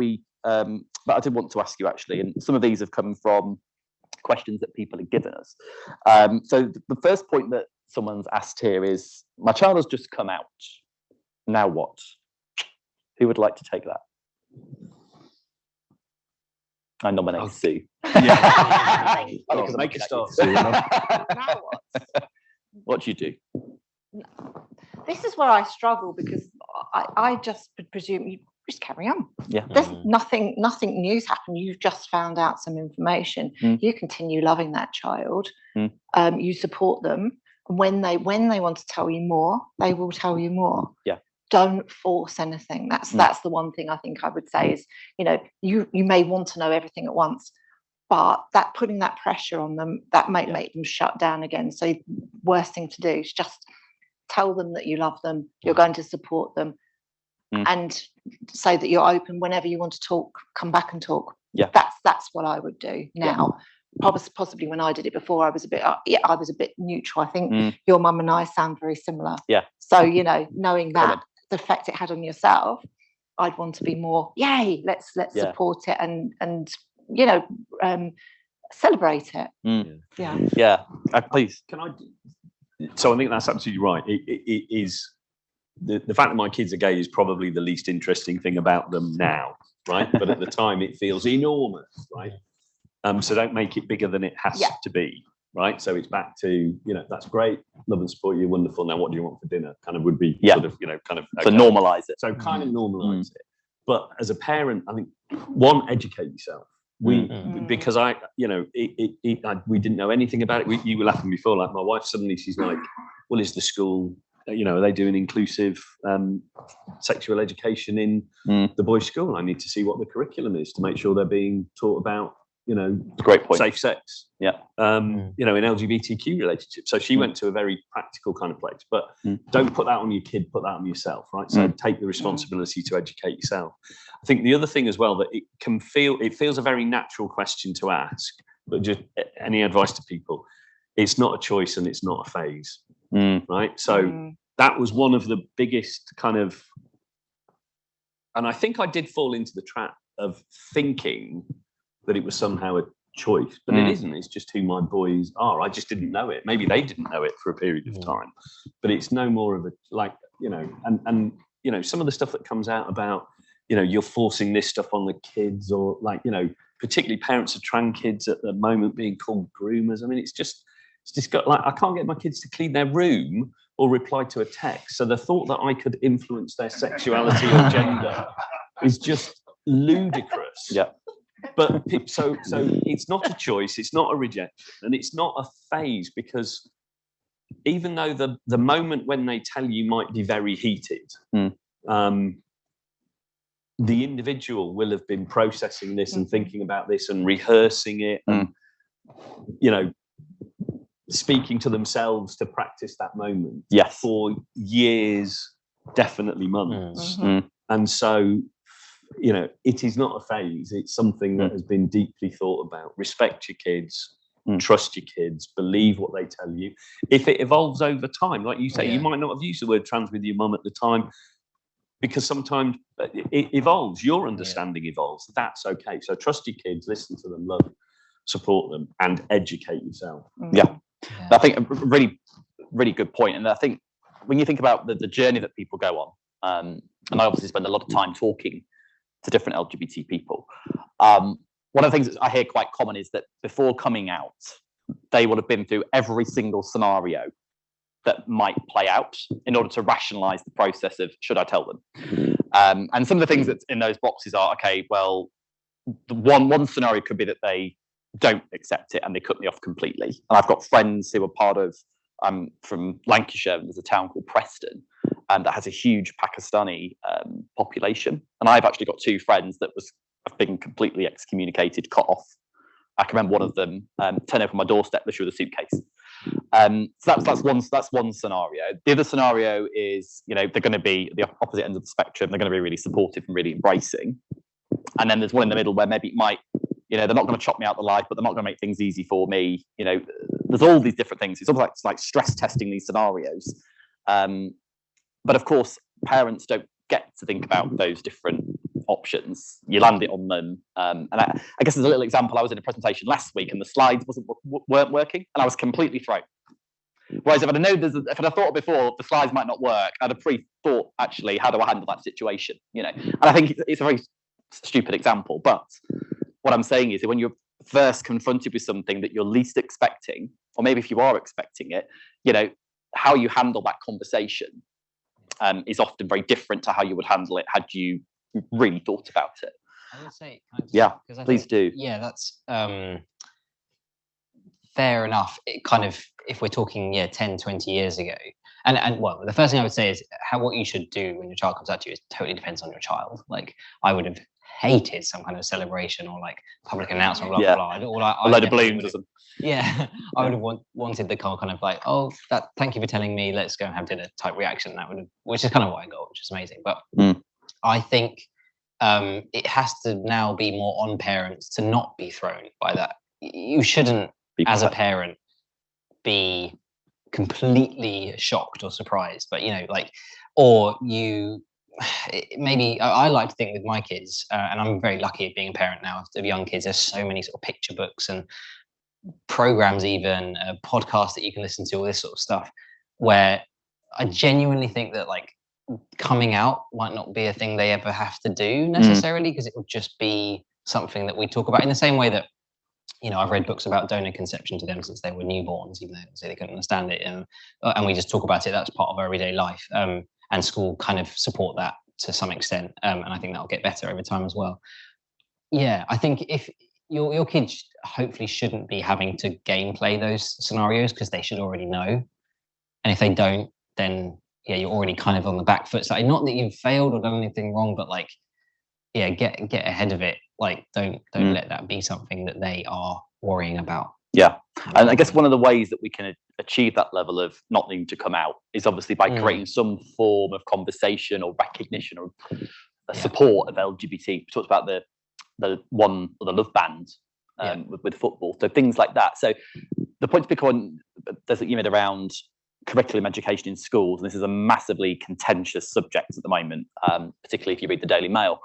I did want to ask you, actually, and some of these have come from questions that people have given us. So the first point that someone's asked here is, "My child has just come out. Now what?" Who would like to take that? I nominate Sue. Yeah. Make a start. Now what? What do you do? This is where I struggle, because I just presume you just carry on. Yeah. There's nothing new's happened. You've just found out some information. You continue loving that child. You support them. When they want to tell you more, they will tell you more. Yeah. Don't force anything. That's the one thing I think I would say is, you know, you may want to know everything at once, but that putting that pressure on them, that might make them shut down again. So worst thing to do is just tell them that you love them, you're going to support them, and so that you're open whenever you want to talk, come back and talk. Yeah. That's what I would do now. Possibly when I did it before, I was a bit neutral. I think your mum and I sound very similar. Yeah. So, knowing that the effect it had on yourself, I'd want to be more, yay, let's support it and celebrate it. Yeah. Please. Can I? So I think that's absolutely right. It is the fact that my kids are gay is probably the least interesting thing about them now, right? But at the time, it feels enormous, right? So don't make it bigger than it has to be, right? So it's back to, that's great, love and support you, wonderful. Now, what do you want for dinner? Kind of would be sort of, kind of to normalise it. So kind of normalise it. But as a parent, I think one, educate yourself. Because we didn't know anything about it. You were laughing before, like my wife, suddenly she's like, well, is the school, are they doing inclusive sexual education in the boys' school? I need to see what the curriculum is to make sure they're being taught about, great point. safe sex. Yeah. In LGBTQ relationships. So she went to a very practical kind of place, but don't put that on your kid, put that on yourself, right? So take the responsibility to educate yourself. I think the other thing as well, that it feels a very natural question to ask, but just any advice to people, it's not a choice and it's not a phase, right? So that was one of the biggest kind of, and I think I did fall into the trap of thinking that it was somehow a choice, but it isn't. It's just who my boys are. I just didn't know it. Maybe they didn't know it for a period of time, but it's no more of a, some of the stuff that comes out about, you're forcing this stuff on the kids, or particularly parents of trans kids at the moment being called groomers. I mean, it's just got I can't get my kids to clean their room or reply to a text. So the thought that I could influence their sexuality or gender is just ludicrous. Yeah. But so it's not a choice, it's not a rejection, and it's not a phase, because even though the moment when they tell you might be very heated, the individual will have been processing this and thinking about this and rehearsing it and speaking to themselves to practice that moment for years, definitely months. And so it is not a phase. It's something that has been deeply thought about. Respect your kids, trust your kids, believe what they tell you. If it evolves over time, like you say, you might not have used the word trans with your mum at the time, because sometimes it evolves. Your understanding evolves. That's okay. So trust your kids, listen to them, love, support them, and educate yourself. Yeah. I think a really, really good point. And I think when you think about the journey that people go on, and I obviously spend a lot of time talking to different LGBT people. One of the things that I hear quite common is that before coming out, they would have been through every single scenario that might play out in order to rationalize the process of, should I tell them? And some of the things that's in those boxes are, okay, well, the one scenario could be that they don't accept it and they cut me off completely. And I've got friends who are part of, from Lancashire, there's a town called Preston, that has a huge Pakistani population. And I've actually got two friends that have been completely excommunicated, cut off. I can remember one of them turn up on my doorstep, literally with a suitcase. So that's one scenario. The other scenario is, they're going to be the opposite end of the spectrum. They're going to be really supportive and really embracing. And then there's one in the middle where maybe it might, they're not going to chop me out the life, but they're not going to make things easy for me. There's all these different things. It's almost like stress testing these scenarios. But of course, parents don't get to think about those different options. You land it on them. And I guess there's a little example. I was in a presentation last week and the slides weren't working and I was completely thrown. Whereas if I'd have thought before the slides might not work, I'd have pre-thought, actually, how do I handle that situation? And I think it's a very stupid example. But what I'm saying is that when you're first confronted with something that you're least expecting, or maybe if you are expecting it, how you handle that conversation is often very different to how you would handle it had you really thought about it. I would say, please do. Yeah, that's fair enough. It kind of, if we're talking 10, 20 years ago, and well, the first thing I would say is what you should do when your child comes out to you is totally depends on your child. Like, I would have hated some kind of celebration or like public announcement, blah blah blah. A load of balloons or something. Yeah, I would have wanted the kind of like, thank you for telling me, let's go and have dinner type reaction. Which is kind of what I got, which is amazing. But I think it has to now be more on parents to not be thrown by that. You shouldn't, as a parent, be completely shocked or surprised, but or you maybe I like to think with my kids, and I'm very lucky at being a parent now of young kids. There's so many sort of picture books and programs, even podcasts that you can listen to, all this sort of stuff, where I genuinely think that coming out might not be a thing they ever have to do necessarily, because it would just be something that we talk about in the same way that I've read books about donor conception to them since they were newborns, even though they couldn't understand it, and we just talk about it. That's part of our everyday life, and school kind of support that to some extent, and I think that'll get better over time as well. Yeah, I think if your kids hopefully shouldn't be having to gameplay those scenarios, because they should already know, and if they don't, then you're already kind of on the back foot. So not that you've failed or done anything wrong, but get ahead of it. Don't let that be something that they are worrying about. Yeah, and I guess one of the ways that we can achieve that level of not needing to come out is obviously by creating some form of conversation or recognition or support of LGBT. We talked about the one or the love band with football, so things like that. So the point to pick on that you made around curriculum education in schools, and this is a massively contentious subject at the moment, particularly if you read the Daily Mail,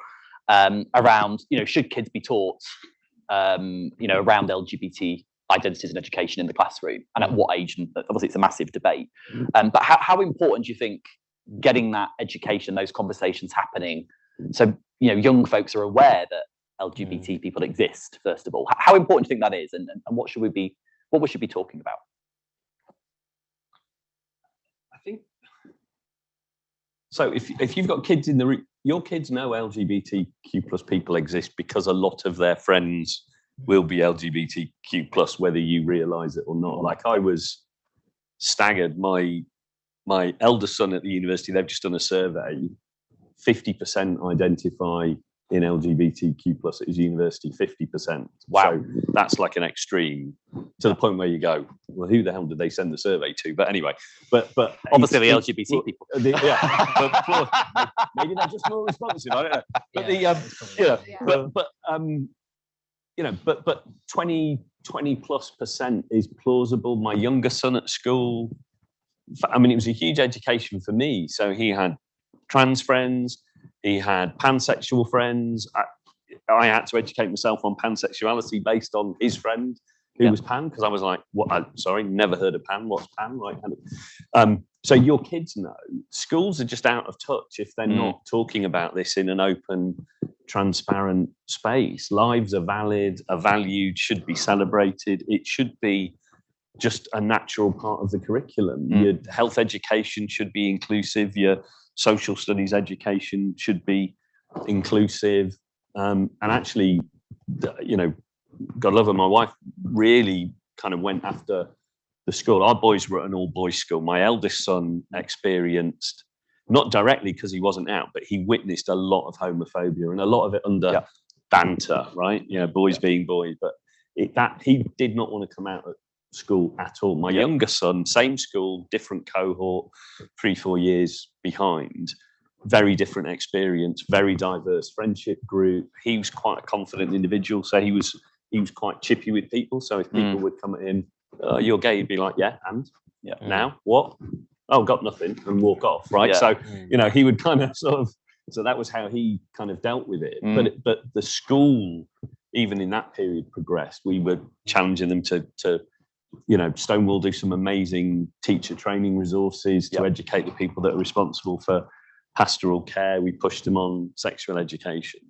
around should kids be taught around LGBT identities and education in the classroom, and at what age? And obviously it's a massive debate, but how important do you think getting that education, those conversations happening, so young folks are aware that LGBT people exist? First of all, how important do you think that is, and what should we be talking about? I think so. If you've got kids your kids know LGBTQ plus people exist because a lot of their friends will be LGBTQ plus, whether you realise it or not. I was staggered. My eldest son at the university, they've just done a survey. 50% identify in LGBTQ plus at his university. 50%. Wow, so that's an extreme, to the point where you go, well, who the hell did they send the survey to? But anyway, but obviously the LGBT people. But maybe they're just more responsive. I don't know. But but 20+% is plausible. My younger son at school, I mean, it was a huge education for me. So he had trans friends, he had pansexual friends. I had to educate myself on pansexuality based on his friend who was pan, because I was like, "What? Sorry, never heard of pan. What's pan?" So your kids know. Schools are just out of touch if they're not talking about this in an open, transparent space. Lives are valid, are valued, should be celebrated. It should be just a natural part of the curriculum. Your health education should be inclusive. Your social studies education should be inclusive. And actually, God love her, my wife really kind of went after the school. Our boys were at an all-boys school. My eldest son experienced, not directly because he wasn't out, but he witnessed a lot of homophobia, and a lot of it under banter, right? Boys being boys. But he did not want to come out at school at all. My younger son, same school, different cohort, 3-4 years behind, very different experience, very diverse friendship group. He was quite a confident individual, so he was quite chippy with people. So if people would come at him, "You're gay," he'd be like, "Yeah, and now what? Oh, got nothing," and walk off, right? So he would kind of so that was how he kind of dealt with it. But the school, even in that period, progressed. We were challenging them to Stonewall do some amazing teacher training resources to educate the people that are responsible for pastoral care. We pushed them on sexual education.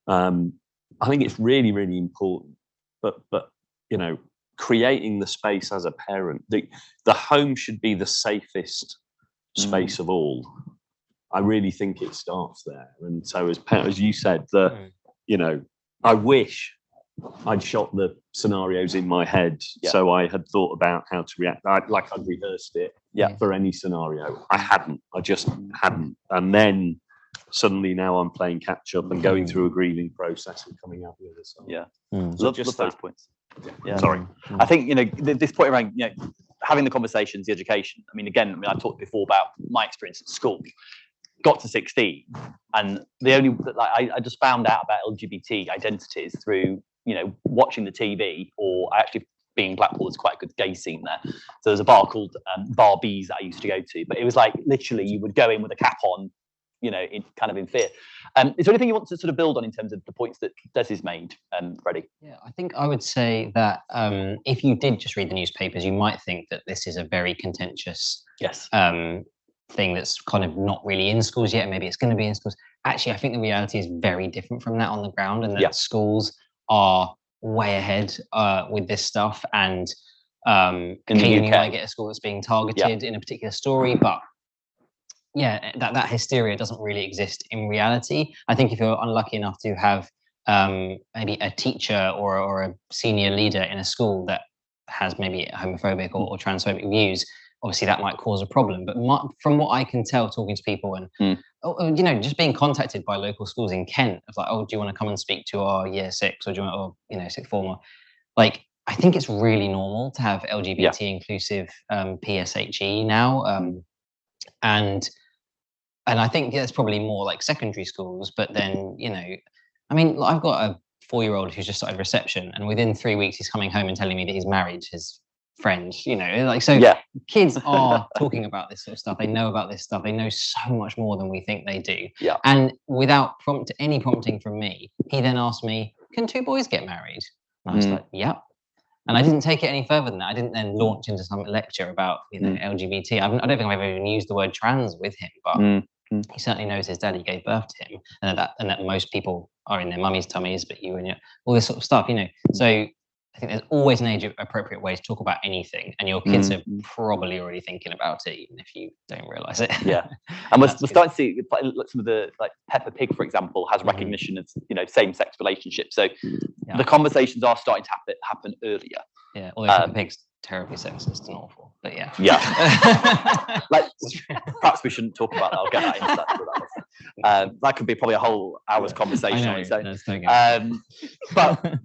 I think it's really, really important. But creating the space as a parent, the home should be the safest space of all. I really think it starts there. And so, as you said, I wish I'd shot the scenarios in my head, so I had thought about how to react. I'd rehearsed it for any scenario. I just hadn't. And then suddenly now I'm playing catch up and going through a grieving process and coming out the other side. Love those points. Sorry. I think this point around having the conversations, the education. I mean, I talked before about my experience at school. got to 16, and the only I just found out about LGBT identities through watching the TV, or actually being in Blackpool, there's quite a good gay scene there. So there's a bar called Bar B's that I used to go to, but it was like literally you would go in with a cap on, in fear. Is there anything you want to sort of build on in terms of the points that Des has made, Freddie? Yeah, I think I would say that if you did just read the newspapers, you might think that this is a very contentious thing that's kind of not really in schools yet, and maybe it's going to be in schools. Actually, I think the reality is very different from that on the ground, and that schools are way ahead with this stuff. And occasionally you might get a school that's being targeted in a particular story, but that hysteria doesn't really exist in reality. I think if you're unlucky enough to have maybe a teacher or a senior leader in a school that has maybe homophobic or transphobic views, obviously that might cause a problem. But from what I can tell, talking to people and just being contacted by local schools in Kent, of like, oh, do you want to come and speak to our year 6, or do you want, sixth former? Like, I think it's really normal to have LGBT inclusive PSHE now, and I think that's probably more like secondary schools. But then I mean, I've got a 4-year-old who's just started reception, and within 3 weeks he's coming home and telling me that he's married to his friend. Kids are talking about this sort of stuff. They know about this stuff. They know so much more than we think they do. And without any prompting from me, he then asked me, can 2 boys get married? And I was like, yep. And I didn't take it any further than that. I didn't then launch into some lecture about LGBT. I don't think I've ever even used the word trans with him, but he certainly knows his daddy gave birth to him, and that most people are in their mummy's tummies, but you and all this sort of stuff, So I think there's always an age-appropriate way to talk about anything, and your kids are probably already thinking about it, even if you don't realise it. And we're starting to see some of the, like Peppa Pig, for example, has recognition of same-sex relationships. So the conversations are starting to happen earlier. Yeah, although Peppa Pig's terribly sexist and awful, but like, perhaps we shouldn't talk about that. I'll get that into that. That could be probably a whole hour's conversation on its own. But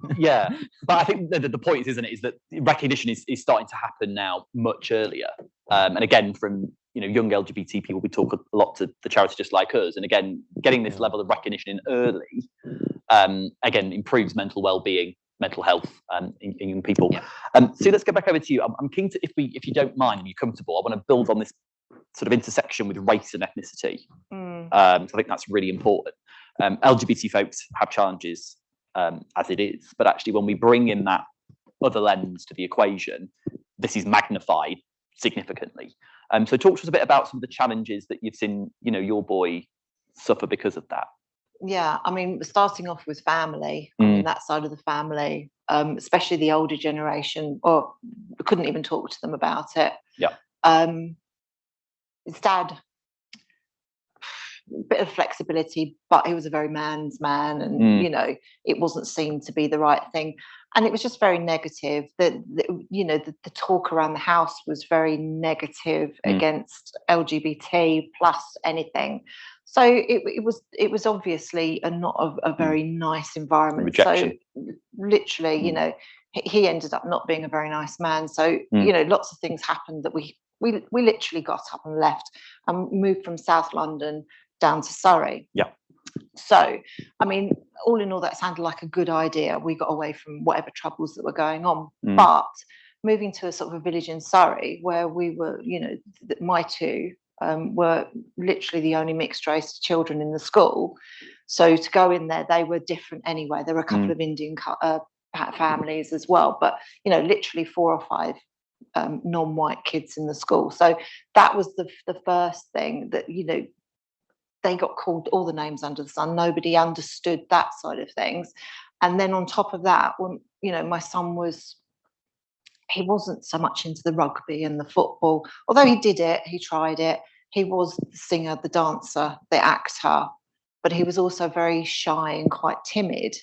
I think the point is that recognition is starting to happen now much earlier. And again, from young LGBT people, we talk a lot to the charity Just Like Us, and again, getting this level of recognition in early, again, improves mental well-being, mental health in young people. So let's go back over to you. I'm keen to, if you don't mind and you're comfortable, I want to build on this sort of intersection with race and ethnicity. So I think that's really important. LGBT folks have challenges as it is, but actually when we bring in that other lens to the equation, this is magnified significantly. So talk to us a bit about some of the challenges that you've seen your boy suffer because of that. Yeah, I mean, starting off with family, on that side of the family, especially the older generation, or couldn't even talk to them about it. His dad, a bit of flexibility, but he was a very man's man, and it wasn't seen to be the right thing, and it was just very negative. The talk around the house was very negative against LGBT plus anything. So it was obviously not a very nice environment. Rejection. So literally, he ended up not being a very nice man. So lots of things happened that we literally got up and left and moved from South London down to Surrey. So I mean, all in all, that sounded like a good idea. We got away from whatever troubles that were going on, but moving to a sort of a village in Surrey where we were, my 2 were literally the only mixed race children in the school. So to go in there, they were different anyway. There were a couple of Indian families as well, but literally 4 or 5 non-white kids in the school. So that was the first thing that they got called all the names under the sun. Nobody understood that side of things. And then on top of that, when my son he wasn't so much into the rugby and the football, although he did it, he tried it. He was the singer, the dancer, the actor, but he was also very shy and quite timid.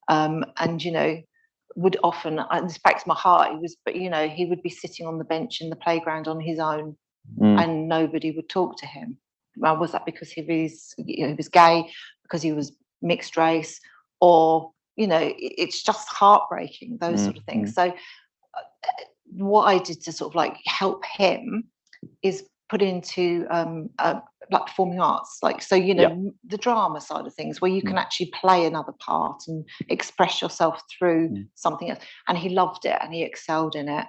And, would often, this breaks my heart, he would be sitting on the bench in the playground on his own and nobody would talk to him. Well, was that because he was gay, because he was mixed race, or, it's just heartbreaking, those sort of things. So what I did to sort of like help him is put into like performing arts, like, so, you know, the drama side of things, where you can actually play another part and express yourself through something else. And he loved it and he excelled in it.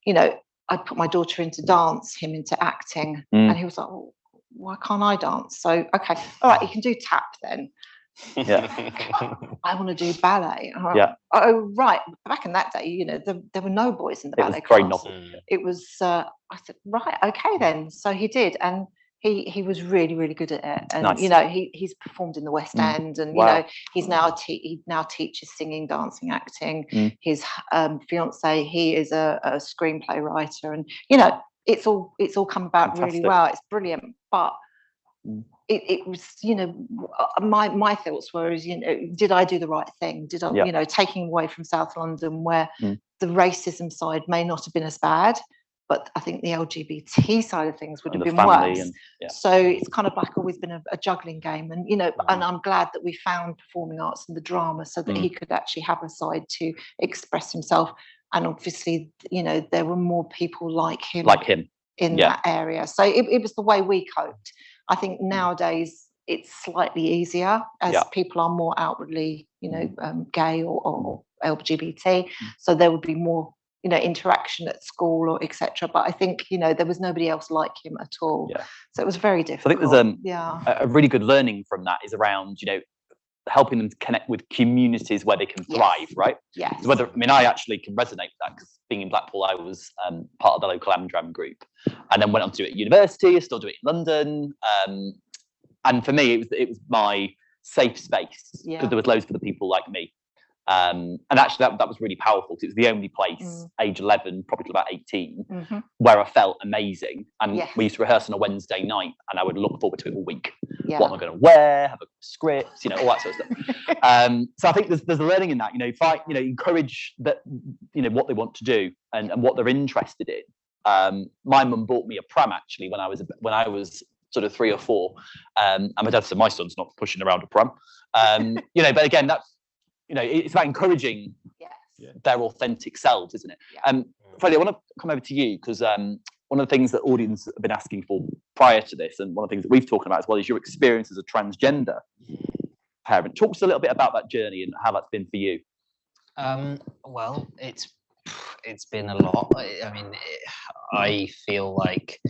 You know, I put my daughter into dance, him into acting, and he was like, oh, why can't I dance? So, okay, all right, you can do tap then. I want to do ballet. Oh, right. Back in that day, you know, there were no boys in the ballet class. Very novel. It was. I said, right, okay then. So he did, and he was really, really good at it. And you know, he's performed in the West End, and you know, he's now he now teaches singing, dancing, acting. His fiance, he is a screenplay writer, and you know, it's all come about really well. It's brilliant, but. It was, you know, my thoughts were, is, you know, did I do the right thing? Did I, you know, taking away from South London, where the racism side may not have been as bad, but I think the LGBT side of things would have been worse. So it's kind of like always been a juggling game, and you know, and I'm glad that we found performing arts and the drama so that he could actually have a side to express himself. And obviously, you know, there were more people like him in that area. So it was the way we coped. I think nowadays it's slightly easier as people are more outwardly, you know, gay or LGBT. So there would be more, you know, interaction at school or etc. But I think, you know, there was nobody else like him at all. So it was very difficult. I think there's a really good learning from that is around, you know, helping them to connect with communities where they can thrive, right? Yes. So I actually can resonate with that, because being in Blackpool, I was part of the local Amdram group, and then went on to do it at university. I still do it in London, and for me, it was my safe space, because there was loads of other people like me. And actually, that was really powerful, because it was the only place, age 11, probably till about 18, where I felt amazing. And we used to rehearse on a Wednesday night, and I would look forward to it all week. What am I going to wear? Have a script, you know, all that sort of stuff. So I think there's a learning in that. You know, encourage that, you know, what they want to do and what they're interested in. My mum bought me a pram actually when I was sort of 3 or 4, and my dad said my son's not pushing around a pram. You know, but again, that's, you know, it's about encouraging their authentic selves, isn't it? Freddie, I want to come over to you, because one of the things that audience have been asking for prior to this, and one of the things that we've talked about as well, is your experience as a transgender parent. Talk to us a little bit about that journey and how that's been for you. Well, it's been a lot. I mean, I feel like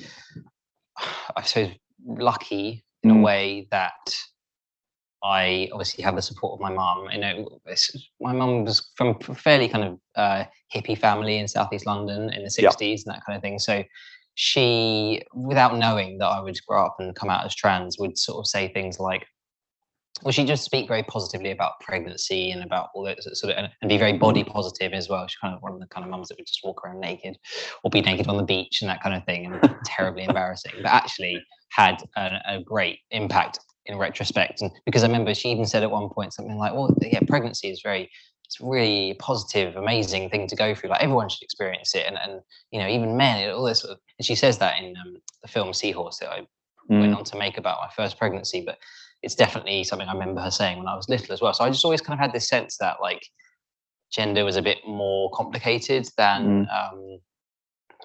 I suppose lucky in a way that I obviously have the support of my mum. You know, my mum was from a fairly kind of hippie family in Southeast London in the 60s and that kind of thing. So she, without knowing that I would grow up and come out as trans, would sort of say things like, well, she'd just speak very positively about pregnancy and about all that sort of, and be very body positive as well. She's kind of one of the kind of mums that would just walk around naked or be naked on the beach and that kind of thing, and terribly embarrassing, but actually had a great impact in retrospect. And because I remember she even said at one point something like, well, yeah, pregnancy is it's really positive, amazing thing to go through. Like, everyone should experience it. And you know, even men, all this sort of, and she says that in the film Seahorse that I went on to make about my first pregnancy, but it's definitely something I remember her saying when I was little as well. So I just always kind of had this sense that like gender was a bit more complicated than,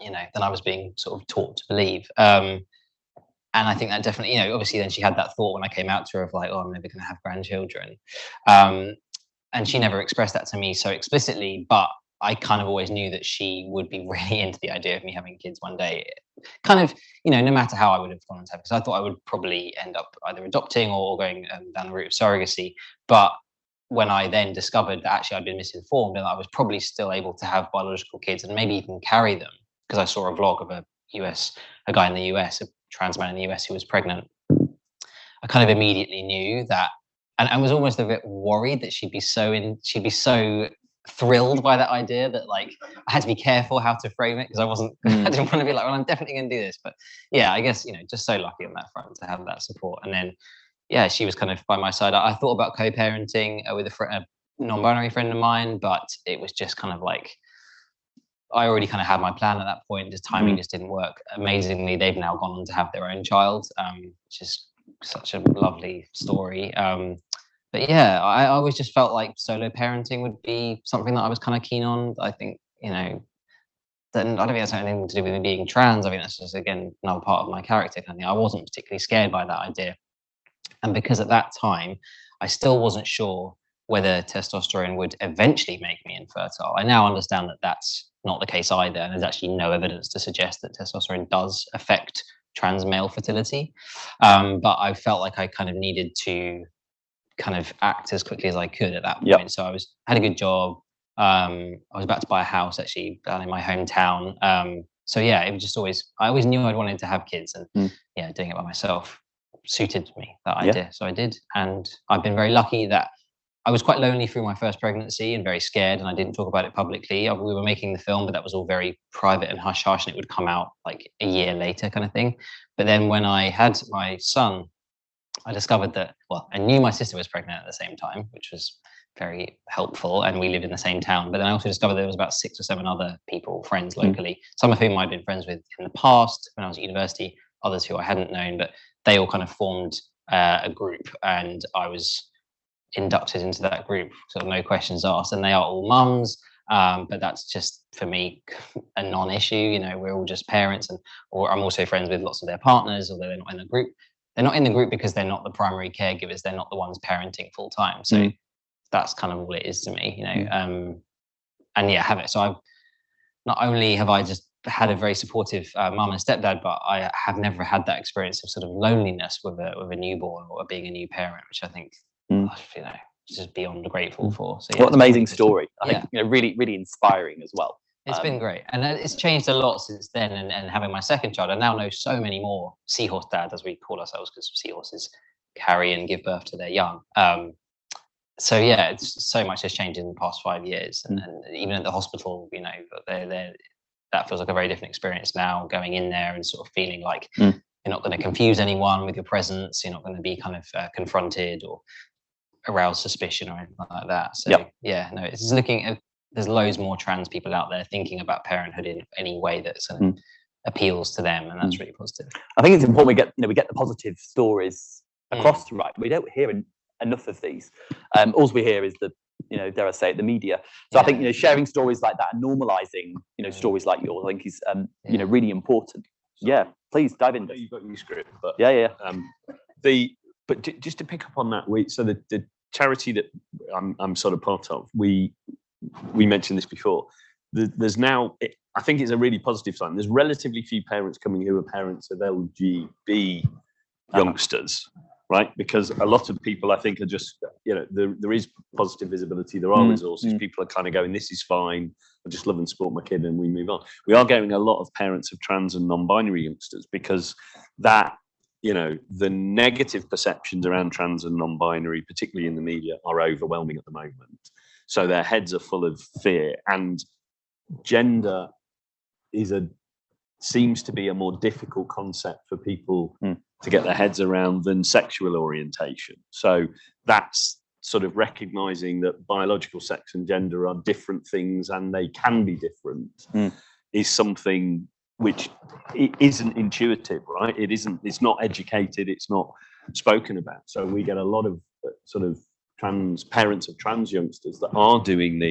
you know, than I was being sort of taught to believe. And I think that definitely, you know, obviously then she had that thought when I came out to her of like, oh, I'm never going to have grandchildren. And she never expressed that to me so explicitly, but I kind of always knew that she would be really into the idea of me having kids one day. Kind of, you know, no matter how I would have gone to have, because I thought I would probably end up either adopting or going down the route of surrogacy. But when I then discovered that actually I'd been misinformed and I was probably still able to have biological kids and maybe even carry them, because I saw a vlog of a guy in the US, a trans man in the US who was pregnant, I kind of immediately knew that, and I was almost a bit worried that she'd be so thrilled by that idea that like I had to be careful how to frame it, because I didn't want to be like, well, I'm definitely going to do this. But yeah, I guess, you know, just so lucky on that front to have that support. And then yeah, she was kind of by my side. I thought about co-parenting with a non-binary friend of mine, but it was just kind of like I already kind of had my plan at that point. Just timing just didn't work. Amazingly, they've now gone on to have their own child, which is such a lovely story. But yeah, I always just felt like solo parenting would be something that I was kind of keen on. I think, you know, then I don't think that's anything to do with me being trans. I think that's just, again, another part of my character kind of thing. I wasn't particularly scared by that idea. And because at that time, I still wasn't sure whether testosterone would eventually make me infertile. I now understand that that's not the case either. And there's actually no evidence to suggest that testosterone does affect trans male fertility. But I felt like I kind of needed to kind of act as quickly as I could at that point. Yep. So I had a good job. I was about to buy a house actually down in my hometown. So yeah, it was just I always knew I'd wanted to have kids, and yeah, doing it by myself suited me, that idea. So I did, and I've been very lucky that I was quite lonely through my first pregnancy and very scared, and I didn't talk about it publicly. We were making the film, but that was all very private and hush hush, and it would come out like a year later kind of thing. But then when I had my son, I discovered that, well, I knew my sister was pregnant at the same time, which was very helpful, and we lived in the same town. But then I also discovered there was about 6 or 7 other people, friends locally, some of whom I'd been friends with in the past when I was at university, others who I hadn't known, but they all kind of formed a group, and I was inducted into that group, sort of no questions asked. And they are all mums, but that's just, for me, a non-issue. You know, we're all just parents, or I'm also friends with lots of their partners, although they're not in the group. They're not in the group because they're not the primary caregivers. They're not the ones parenting full time. So that's kind of all it is to me, you know. And yeah, have it. So I've not only have I just had a very supportive mum and stepdad, but I have never had that experience of sort of loneliness with a newborn or being a new parent, which I think, you know, just beyond grateful for. So yeah, what an amazing story! I think, you know, really, really inspiring as well. It's been great, and it's changed a lot since then. And having my second child, I now know so many more seahorse dads, as we call ourselves, because seahorses carry and give birth to their young. So yeah, it's so much has changed in the past 5 years, and even at the hospital, you know, that feels like a very different experience now. Going in there and sort of feeling like you're not going to confuse anyone with your presence. You're not going to be kind of confronted or arouse suspicion or anything like that. So yeah, no, it's looking at. There's loads more trans people out there thinking about parenthood in any way that appeals to them, and that's really positive. I think it's important we get the positive stories across, right? We don't hear enough of these. All we hear is the, you know, dare I say it, the media. So I think, you know, sharing stories like that and normalizing, you know, stories like yours, I think is you know, really important. Yeah, please dive in. You've got your script, but but just to pick up on that, so the charity that I'm sort of part of, we mentioned this before. There's now, I think it's a really positive sign. There's relatively few parents coming who are parents of LGBT youngsters, right? Because a lot of people, I think, are just, you know, there is positive visibility. There are resources. People are kind of going, this is fine. I just love and support my kid, and we move on. We are getting a lot of parents of trans and non-binary youngsters, because that, you know, the negative perceptions around trans and non-binary, particularly in the media, are overwhelming at the moment. So their heads are full of fear, and gender seems to be a more difficult concept for people to get their heads around than sexual orientation. So that's sort of recognizing that biological sex and gender are different things, and they can be different, is something which isn't intuitive, right? It's not educated, it's not spoken about. So we get a lot of sort of parents of trans youngsters that are doing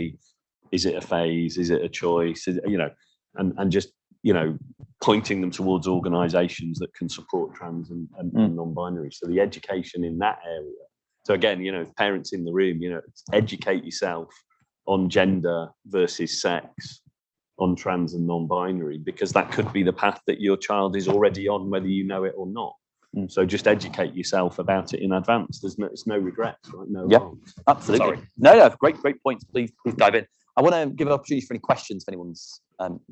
is it a phase, is it a choice, you know, and just, you know, pointing them towards organizations that can support trans and non-binary. So the education in that area. So again, you know, parents in the room, you know, educate yourself on gender versus sex, on trans and non-binary, because that could be the path that your child is already on, whether you know it or not. So just educate yourself about it in advance. There's no regrets, right? No. Yeah, absolutely. Sorry. No, great points. Please dive in. I want to give an opportunity for any questions if anyone's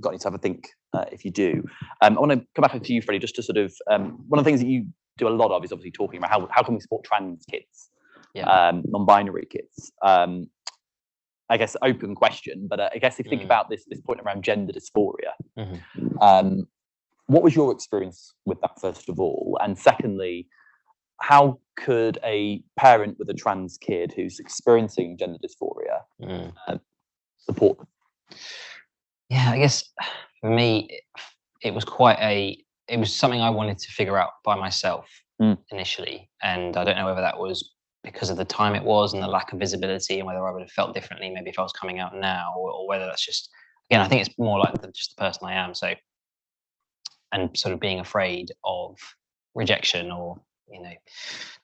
got any to have a think. If you do, I want to come back to you, Freddie, just to sort of one of the things that you do a lot of is obviously talking about how can we support trans kids, non-binary kids. I guess open question, but I guess if you think about this point around gender dysphoria, what was your experience with that, first of all? And secondly, how could a parent with a trans kid who's experiencing gender dysphoria support them? Yeah, I guess for me, it was something I wanted to figure out by myself initially. And I don't know whether that was because of the time it was and the lack of visibility, and whether I would have felt differently maybe if I was coming out now, or whether that's just again, I think it's more like just the person I am. So, and sort of being afraid of rejection, or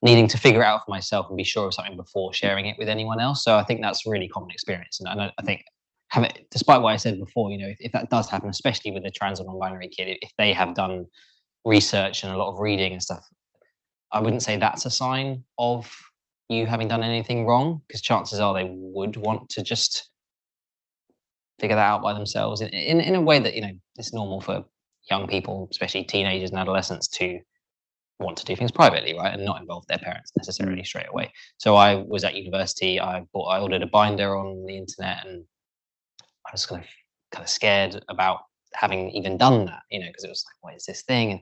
needing to figure it out for myself and be sure of something before sharing it with anyone else. So I think that's a really common experience, and I think, despite what I said before, if that does happen, especially with a trans or non-binary kid, if they have done research and a lot of reading and stuff, I wouldn't say that's a sign of you having done anything wrong, because chances are they would want to just figure that out by themselves in a way that it's normal for young people, especially teenagers and adolescents, to want to do things privately, right, and not involve their parents necessarily straight away. So I was at university. I ordered a binder on the internet, and I was kind of scared about having even done that, because it was like, what is this thing? And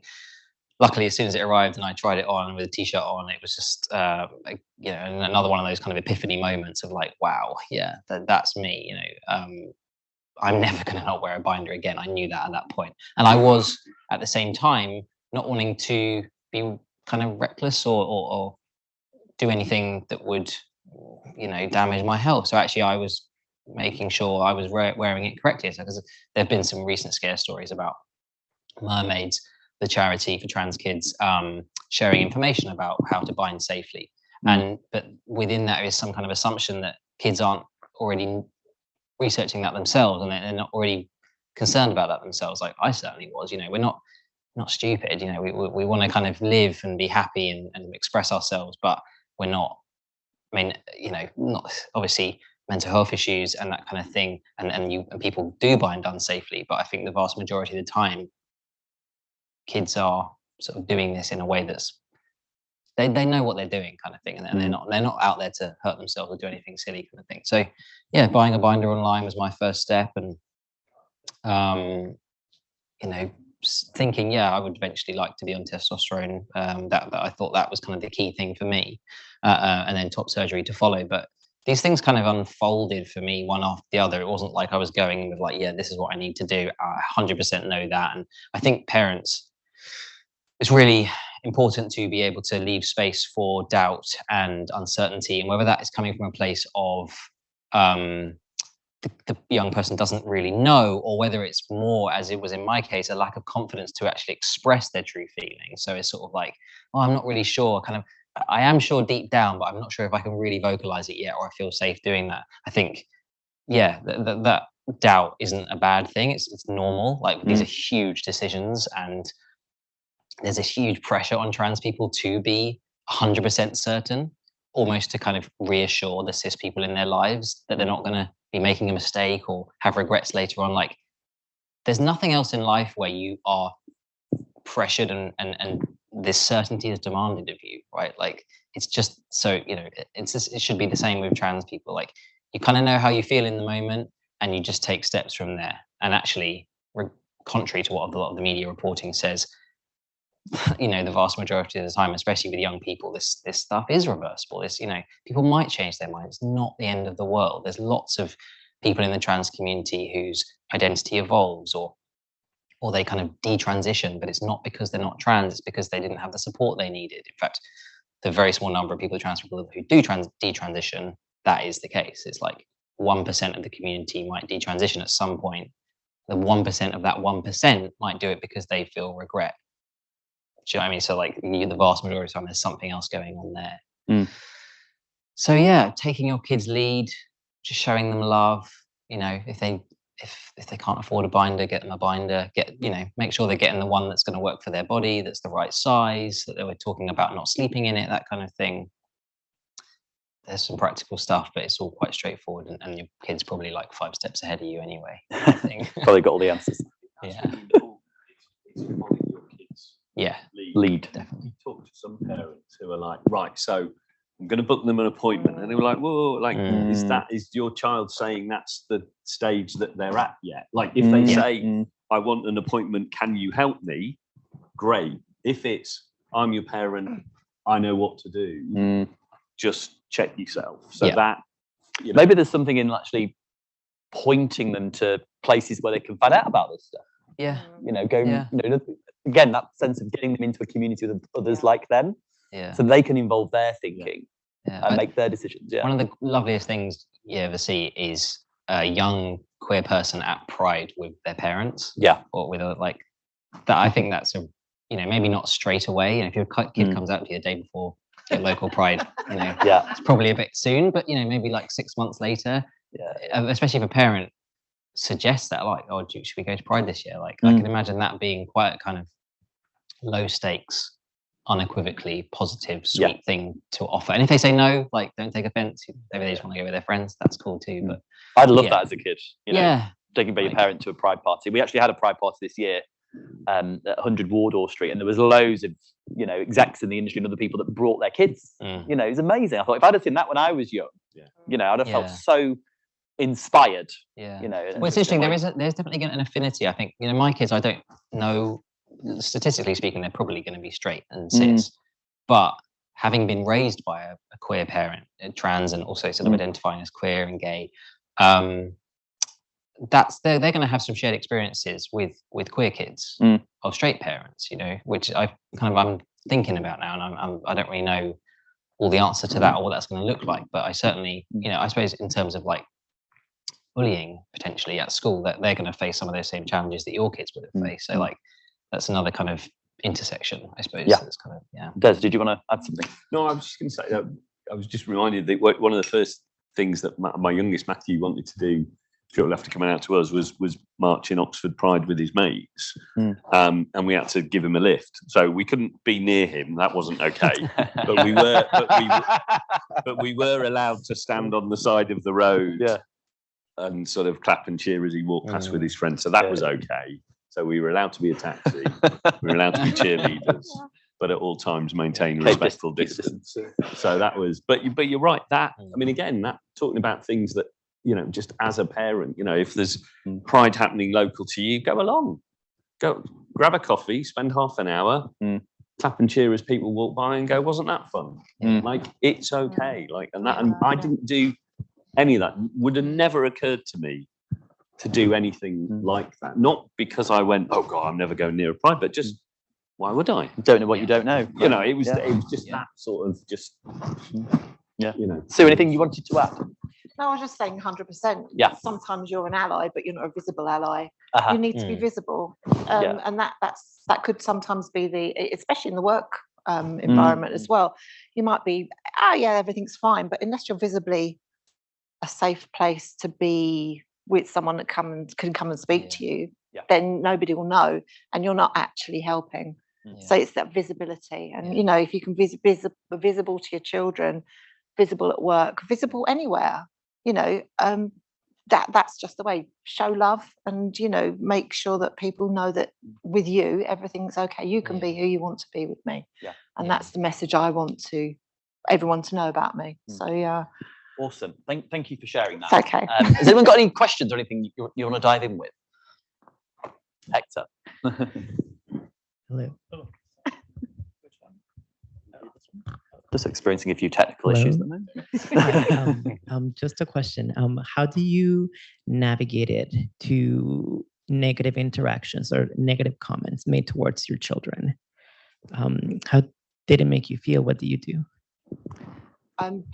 luckily, as soon as it arrived and I tried it on with a t-shirt on, it was just another one of those kind of epiphany moments of like, wow, yeah, that's me. I'm never going to not wear a binder again. I knew that at that point, and I was at the same time not wanting to be kind of reckless or do anything that would damage my health. So actually, I was making sure I was wearing it correctly, because there have been some recent scare stories about Mermaids, the charity for trans kids, sharing information about how to bind safely. But within that is some kind of assumption that kids aren't already researching that themselves, and they're not already concerned about that themselves. Like I certainly was. We're not stupid. We want to kind of live and be happy and express ourselves, but we're not. I mean, not obviously mental health issues and that kind of thing, and people do bind unsafely. But I think the vast majority of the time, kids are sort of doing this in a way that's they know what they're doing, kind of thing, and they're not out there to hurt themselves or do anything silly, kind of thing. So yeah, buying a binder online was my first step, and thinking, yeah, I would eventually like to be on testosterone. That I thought that was kind of the key thing for me, and then top surgery to follow. But these things kind of unfolded for me one after the other. It wasn't like I was going with like, yeah, this is what I need to do. I 100% know that, and I think parents, it's really important to be able to leave space for doubt and uncertainty, and whether that is coming from a place of the young person doesn't really know, or whether it's more, as it was in my case, a lack of confidence to actually express their true feelings. So it's sort of like, oh, I'm not really sure, kind of, I am sure deep down, but I'm not sure if I can really vocalize it yet, or I feel safe doing that. I think, yeah, that doubt isn't a bad thing. It's normal. Like these are huge decisions, and there's a huge pressure on trans people to be 100% certain, almost to kind of reassure the cis people in their lives that they're not going to be making a mistake or have regrets later on. Like, there's nothing else in life where you are pressured and this certainty is demanded of you, right? Like, it's just so, it should be the same with trans people. Like, you kind of know how you feel in the moment, and you just take steps from there. And actually, contrary to what a lot of the media reporting says, the vast majority of the time, especially with young people, this stuff is reversible. People might change their mind. It's not the end of the world. There's lots of people in the trans community whose identity evolves, or they kind of detransition, but it's not because they're not trans, it's because they didn't have the support they needed. In fact, the very small number of trans people who do detransition, that is the case. It's like 1% of the community might detransition at some point. The 1% of that 1% might do it because they feel regret. Do you know what I mean? So like the vast majority of the time, there's something else going on there. So yeah, taking your kids' lead, just showing them love. If they can't afford a binder, get them a binder. Make sure they're getting the one that's going to work for their body, that's the right size, that they were talking about not sleeping in it, that kind of thing. There's some practical stuff, but it's all quite straightforward, and your kid's probably like 5 steps ahead of you anyway. I think. Probably got all the answers. Yeah. Yeah, lead. Definitely. Talk to some parents who are like, right, so I'm going to book them an appointment, and they were like, whoa, like, is your child saying that's the stage that they're at yet? Like, if they say, I want an appointment, can you help me? Great. If it's, I'm your parent, I know what to do, just check yourself. So that, maybe there's something in actually pointing them to places where they can find out about this stuff. Yeah. Again, that sense of getting them into a community with others like them, so they can involve their thinking and make their decisions. Yeah. One of the loveliest things you ever see is a young queer person at Pride with their parents. Yeah. Or with like that. I think that's maybe not straight away. And if your kid comes out to you the day before your local Pride, Yeah. it's probably a bit soon, but maybe like 6 months later, especially if a parent suggests that, like, oh, should we go to Pride this year? Like, I can imagine that being quite a kind of low stakes, unequivocally positive, sweet thing to offer. And if they say no, like, don't take offense. Maybe they just want to go with their friends. That's cool too. But I'd love that as a kid. Taking your Like- parent to a Pride party. We actually had a Pride party this year at 100 Wardour Street, and there was loads of execs in the industry and other people that brought their kids. It was amazing. I thought if I'd have seen that when I was young, I'd have felt so inspired. Yeah. And Well, it's interesting. There's definitely an affinity. I think my kids. I don't know. Statistically speaking, they're probably going to be straight and cis, but having been raised by a queer parent, trans, and also sort of identifying as queer and gay, they're going to have some shared experiences with queer kids of straight parents, which I'm thinking about now, and I don't really know all the answer to that or what that's going to look like, but I certainly, I suppose in terms of like bullying potentially at school, that they're going to face some of those same challenges that your kids would have faced. So like that's another kind of intersection, I suppose. Yeah. That's kind of Des, did you want to add something? No, I was just going to say that I was just reminded that one of the first things that my youngest Matthew wanted to do shortly after coming out to us was march in Oxford Pride with his mates, and we had to give him a lift. So we couldn't be near him. That wasn't okay. but we were allowed to stand on the side of the road and sort of clap and cheer as he walked past with his friends. So that was okay. So we were allowed to be a taxi. We were allowed to be cheerleaders, but at all times maintain a respectful distance. So that was. But you're right. That I mean, again, that talking about things that just as a parent, if there's Pride happening local to you, go along, go grab a coffee, spend half an hour, clap and cheer as people walk by, and go, wasn't that fun? Like it's okay. Like and I didn't do any of that. Would have never occurred to me to do anything like that. Not because I went, oh God, I'm never going near a Pride, but just why would I? You don't know what you don't know. It was just that sort of just Sue, anything you wanted to add? No, I was just saying 100%. Yeah. Sometimes you're an ally, but you're not a visible ally. You need to be visible. And that could sometimes be especially in the work environment as well. You might be, everything's fine, but unless you're visibly a safe place to be with someone that can come and speak to you, then nobody will know, and you're not actually helping. So it's that visibility, and if you can be visible to your children, visible at work, visible anywhere, that's just the way. Show love, and make sure that people know that with you everything's okay. You can be who you want to be with me, and that's the message I want everyone to know about me. So Awesome. Thank you for sharing that. it's okay. Has anyone got any questions or anything you want to dive in with? Hector. Hello. Just experiencing a few technical Hello. issues at the moment. Just a question. How do you navigate it to negative interactions or negative comments made towards your children? How did it make you feel? What do you do?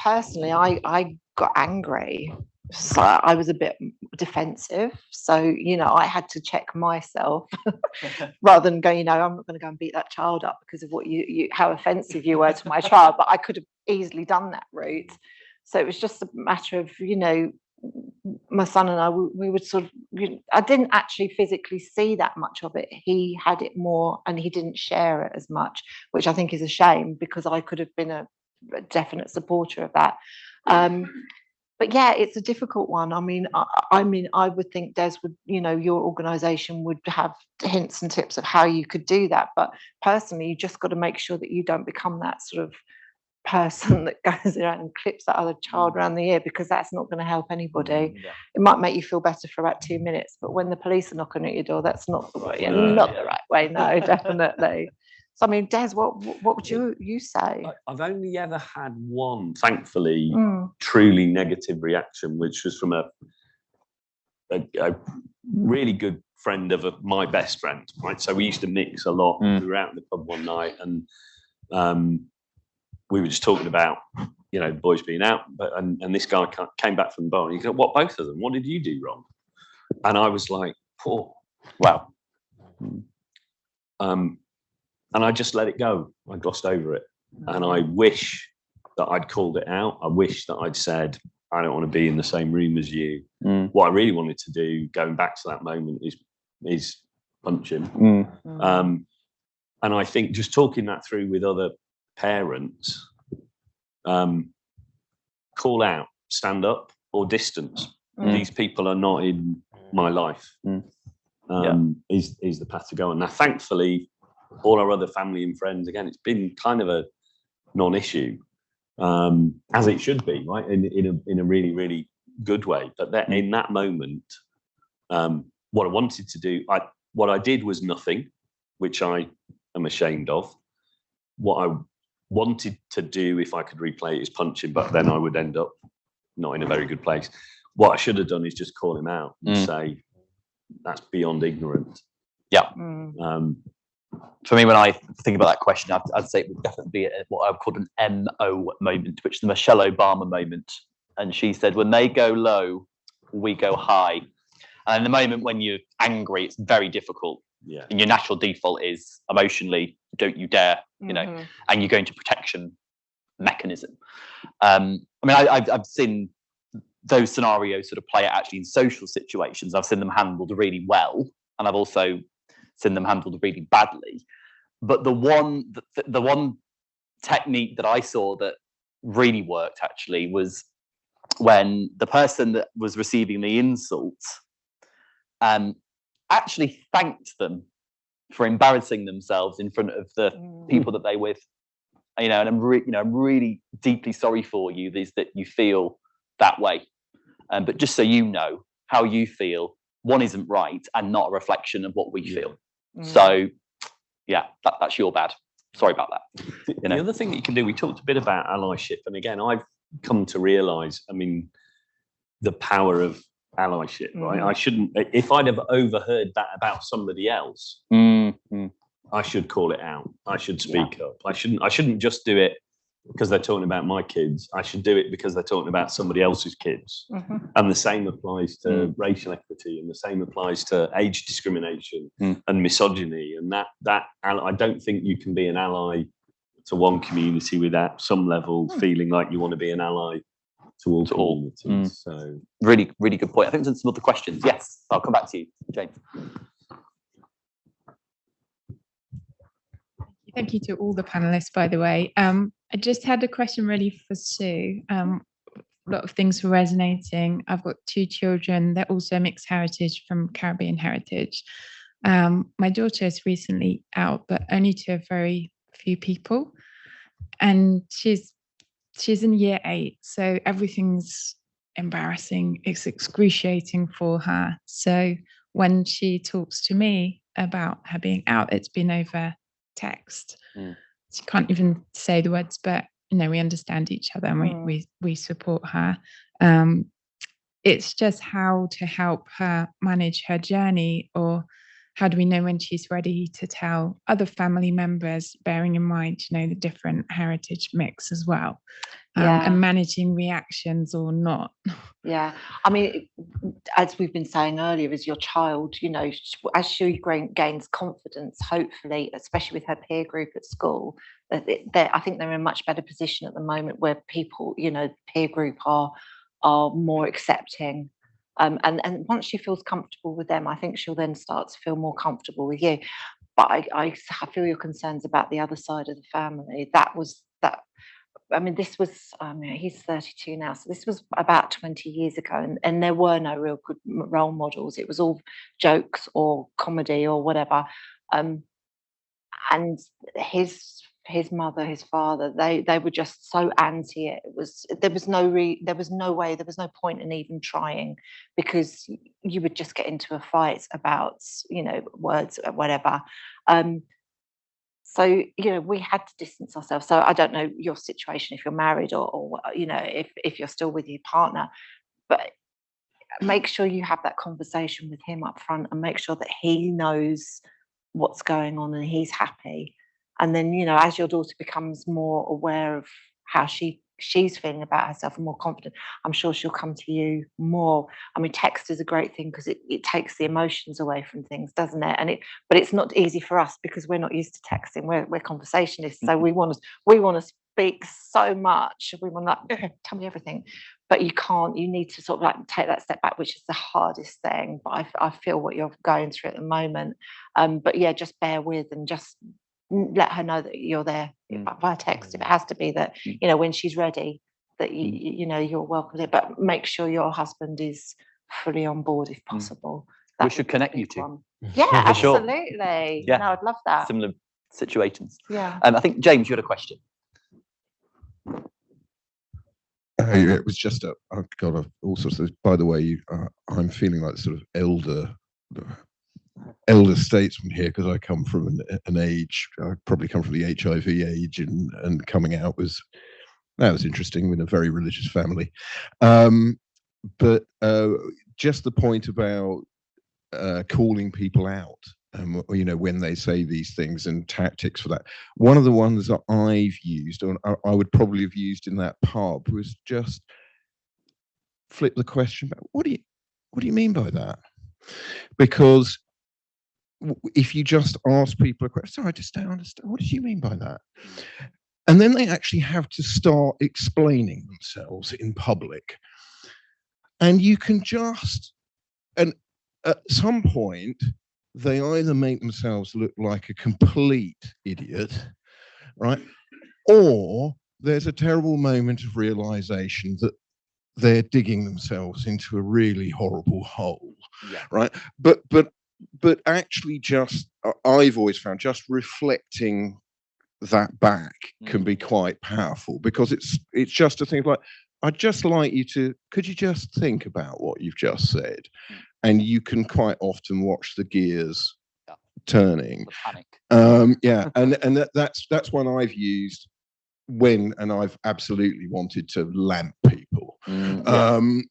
Personally, I got angry, so I was a bit defensive. So I had to check myself rather than go. I'm not going to go and beat that child up because of what how offensive you were to my child. But I could have easily done that route. So it was just a matter of my son and I. We would sort of. I didn't actually physically see that much of it. He had it more, and he didn't share it as much, which I think is a shame because I could have been a definite supporter of that. But yeah, it's a difficult one. I mean, I would think Des would, your organisation would have hints and tips of how you could do that. But personally, you just got to make sure that you don't become that sort of person that goes around and clips that other child around the ear, because that's not going to help anybody. It might make you feel better for about 2 minutes, but when the police are knocking at your door, that's not the way. Not the right way. No, definitely. So I mean, Des, what would you say? I've only ever had one, thankfully, truly negative reaction, which was from a really good friend of my best friend. Right, so we used to mix a lot. We were out in the pub one night, and we were just talking about you know, boys being out, but and this guy came back from the bar and he goes, "What, both of them? What did you do wrong?" And I was like, "Oh, wow." And I just let it go. I glossed over it, and I wish that I'd called it out. I wish that I'd said, "I don't want to be in the same room as you." What I really wanted to do, going back to that moment, is punch him. And I think just talking that through with other parents, call out, stand up, or distance. These people are not in my life. Is the path to go on. Now, thankfully, all our other family and friends, again, it's been kind of a non-issue, as it should be, right? In a really, really good way. But then in that moment, what I wanted to do, what I did was nothing, which I am ashamed of. What I wanted to do, if I could replay it, is punch him, but then I would end up not in a very good place. What I should have done is just call him out and say, "That's beyond ignorant." Yeah. For me, when I think about that question, I'd say it would definitely be what I've called an MO moment, which is the Michelle Obama moment. And she said, "When they go low, we go high." And in the moment when you're angry, it's very difficult. Yeah. And your natural default is emotionally, don't you dare, you know, and you go into protection mechanism. I mean, I've seen those scenarios sort of play out actually in social situations. I've seen them handled really well, and I've also seen them handled really badly. But the one technique that I saw that really worked actually was when the person that was receiving the insult actually thanked them for embarrassing themselves in front of the people that they with. You know, and I'm really deeply sorry for you that you feel that way. But just so you know, how you feel, one isn't right and not a reflection of what we feel. So, yeah, that's your bad. Sorry about that. The other thing that you can do, we talked a bit about allyship, and again, I've come to realise, I mean, the power of allyship, right? I shouldn't, if I'd have overheard that about somebody else, I should call it out. I should speak up. I shouldn't just do it because they're talking about my kids. I should do it because they're talking about somebody else's kids. And the same applies to racial equity, and the same applies to age discrimination and misogyny. And that I don't think you can be an ally to one community without some level feeling like you want to be an ally to all communities. So really, really good point. I think there's some other questions. Yes, I'll come back to you, James. Thank you to all the panelists, by the way. I just had a question really for Sue. A lot of things were resonating. I've got 2 children. They're also mixed heritage from Caribbean heritage. My daughter is recently out, but only to a very few people. And she's in year 8, so everything's embarrassing. It's excruciating for her. So when she talks to me about her being out, it's been over text. She can't even say the words, but you know, we understand each other and we support her. It's just how to help her manage her journey, or how do we know when she's ready to tell other family members, bearing in mind, you know, the different heritage mix as well, and managing reactions or not. Yeah, I mean, as we've been saying earlier, as your child, you know, as she gains confidence, hopefully, especially with her peer group at school, I think they're in a much better position at the moment where people, you know, peer group are more accepting. And once she feels comfortable with them, I think she'll then start to feel more comfortable with you. But I feel your concerns about the other side of the family. I mean, this was, he's 32 now, so this was about 20 years ago, and there were no real good role models. It was all jokes or comedy or whatever. And his mother, his father, they were just so anti it. There was no point in even trying, because you would just get into a fight about, you know, words or whatever. So, you know, we had to distance ourselves. So I don't know your situation if you're married or you know, if you're still with your partner, but make sure you have that conversation with him up front and make sure that he knows what's going on and he's happy. And then, you know, as your daughter becomes more aware of how she she's feeling about herself and more confident, I'm sure she'll come to you more. I mean, text is a great thing because it takes the emotions away from things, doesn't it? But it's not easy for us because we're not used to texting. We're conversationalists, so we want to speak so much. We want tell me everything, but you can't. You need to sort of like take that step back, which is the hardest thing. But I feel what you're going through at the moment. But yeah, just bear with and just let her know that you're there via text. If it has to be that, when she's ready, that you're welcome there. But make sure your husband is fully on board if possible. We should connect you two. Yeah, For sure. absolutely. Yeah. No, I'd love that. Similar situations. Yeah. I think James, you had a question. It was just I've got all sorts of. By the way, I'm feeling like sort of elder statesman here because I come from an age. I probably come from the HIV age, and coming out was interesting in a very religious family. But just the point about calling people out. When they say these things and tactics for that. One of the ones that I've used, or I would probably have used in that pub, was just flip the question back. What do you mean by that? Because if you just ask people a question, sorry, I just don't understand. What did you mean by that? And then they actually have to start explaining themselves in public. And you can and at some point, they either make themselves look like a complete idiot, right? Or there's a terrible moment of realization that they're digging themselves into a really horrible hole, right? But actually just, I've always found just reflecting that back can be quite powerful because it's just a thing of like, I'd just like you to, could you just think about what you've just said? And you can quite often watch the gears turning. Panic. And that's one I've used and I've absolutely wanted to lamp people. And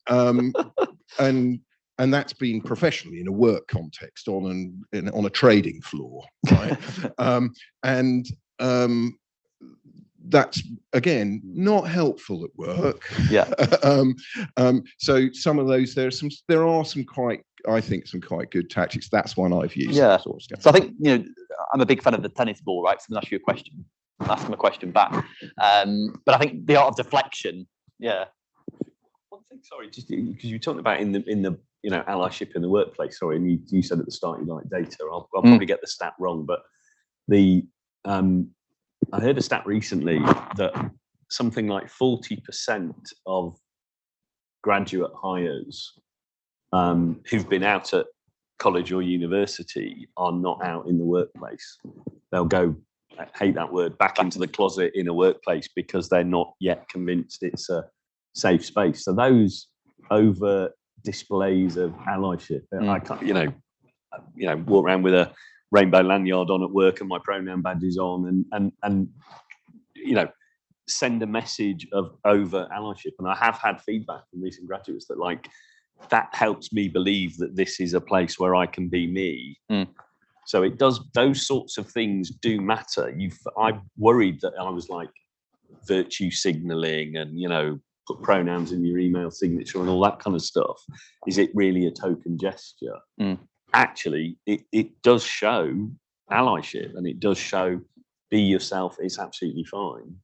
that's been professionally in a work context on a trading floor, right? That's again not helpful at work. So some of those there are some quite good tactics. That's one I've used. So I think I'm a big fan of the tennis ball, right? Someone asks you a question, ask them a question back. But I think the art of deflection. One thing, sorry, just because you talked about in the allyship in the workplace. Sorry, and you said at the start you like data. I'll probably get the stat wrong, but I heard a stat recently that something like 40% of graduate hires who've been out at college or university are not out in the workplace. They'll go, I hate that word, back into the closet in a workplace because they're not yet convinced it's a safe space. So those overt displays of allyship, I can't, walk around with a rainbow lanyard on at work and my pronoun badge is on and send a message of overt allyship. And I have had feedback from recent graduates that helps me believe that this is a place where I can be me. So it does, those sorts of things do matter. I worried that I was like virtue signaling and, put pronouns in your email signature and all that kind of stuff. Is it really a token gesture? Actually, it does show allyship and it does show be yourself. It's absolutely fine.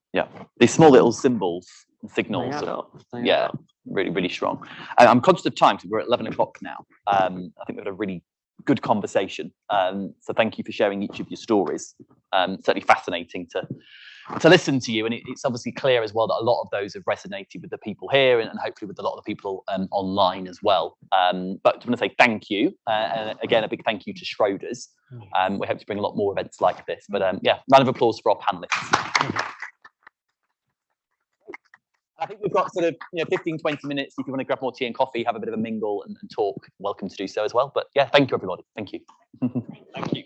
These small little symbols and signals really, really strong. I'm conscious of time because we're at 11 o'clock now. I think we've had a really good conversation. So thank you for sharing each of your stories. Certainly fascinating to listen to you, and it's obviously clear as well that a lot of those have resonated with the people here and hopefully with a lot of the people online as well. But I want to say thank you, and again a big thank you to Schroders. We hope to bring a lot more events like this. But round of applause for our panelists. I think we've got sort of 15, 20 minutes. If you want to grab more tea and coffee, have a bit of a mingle and talk, welcome to do so as well. But thank you everybody. Thank you. Thank you.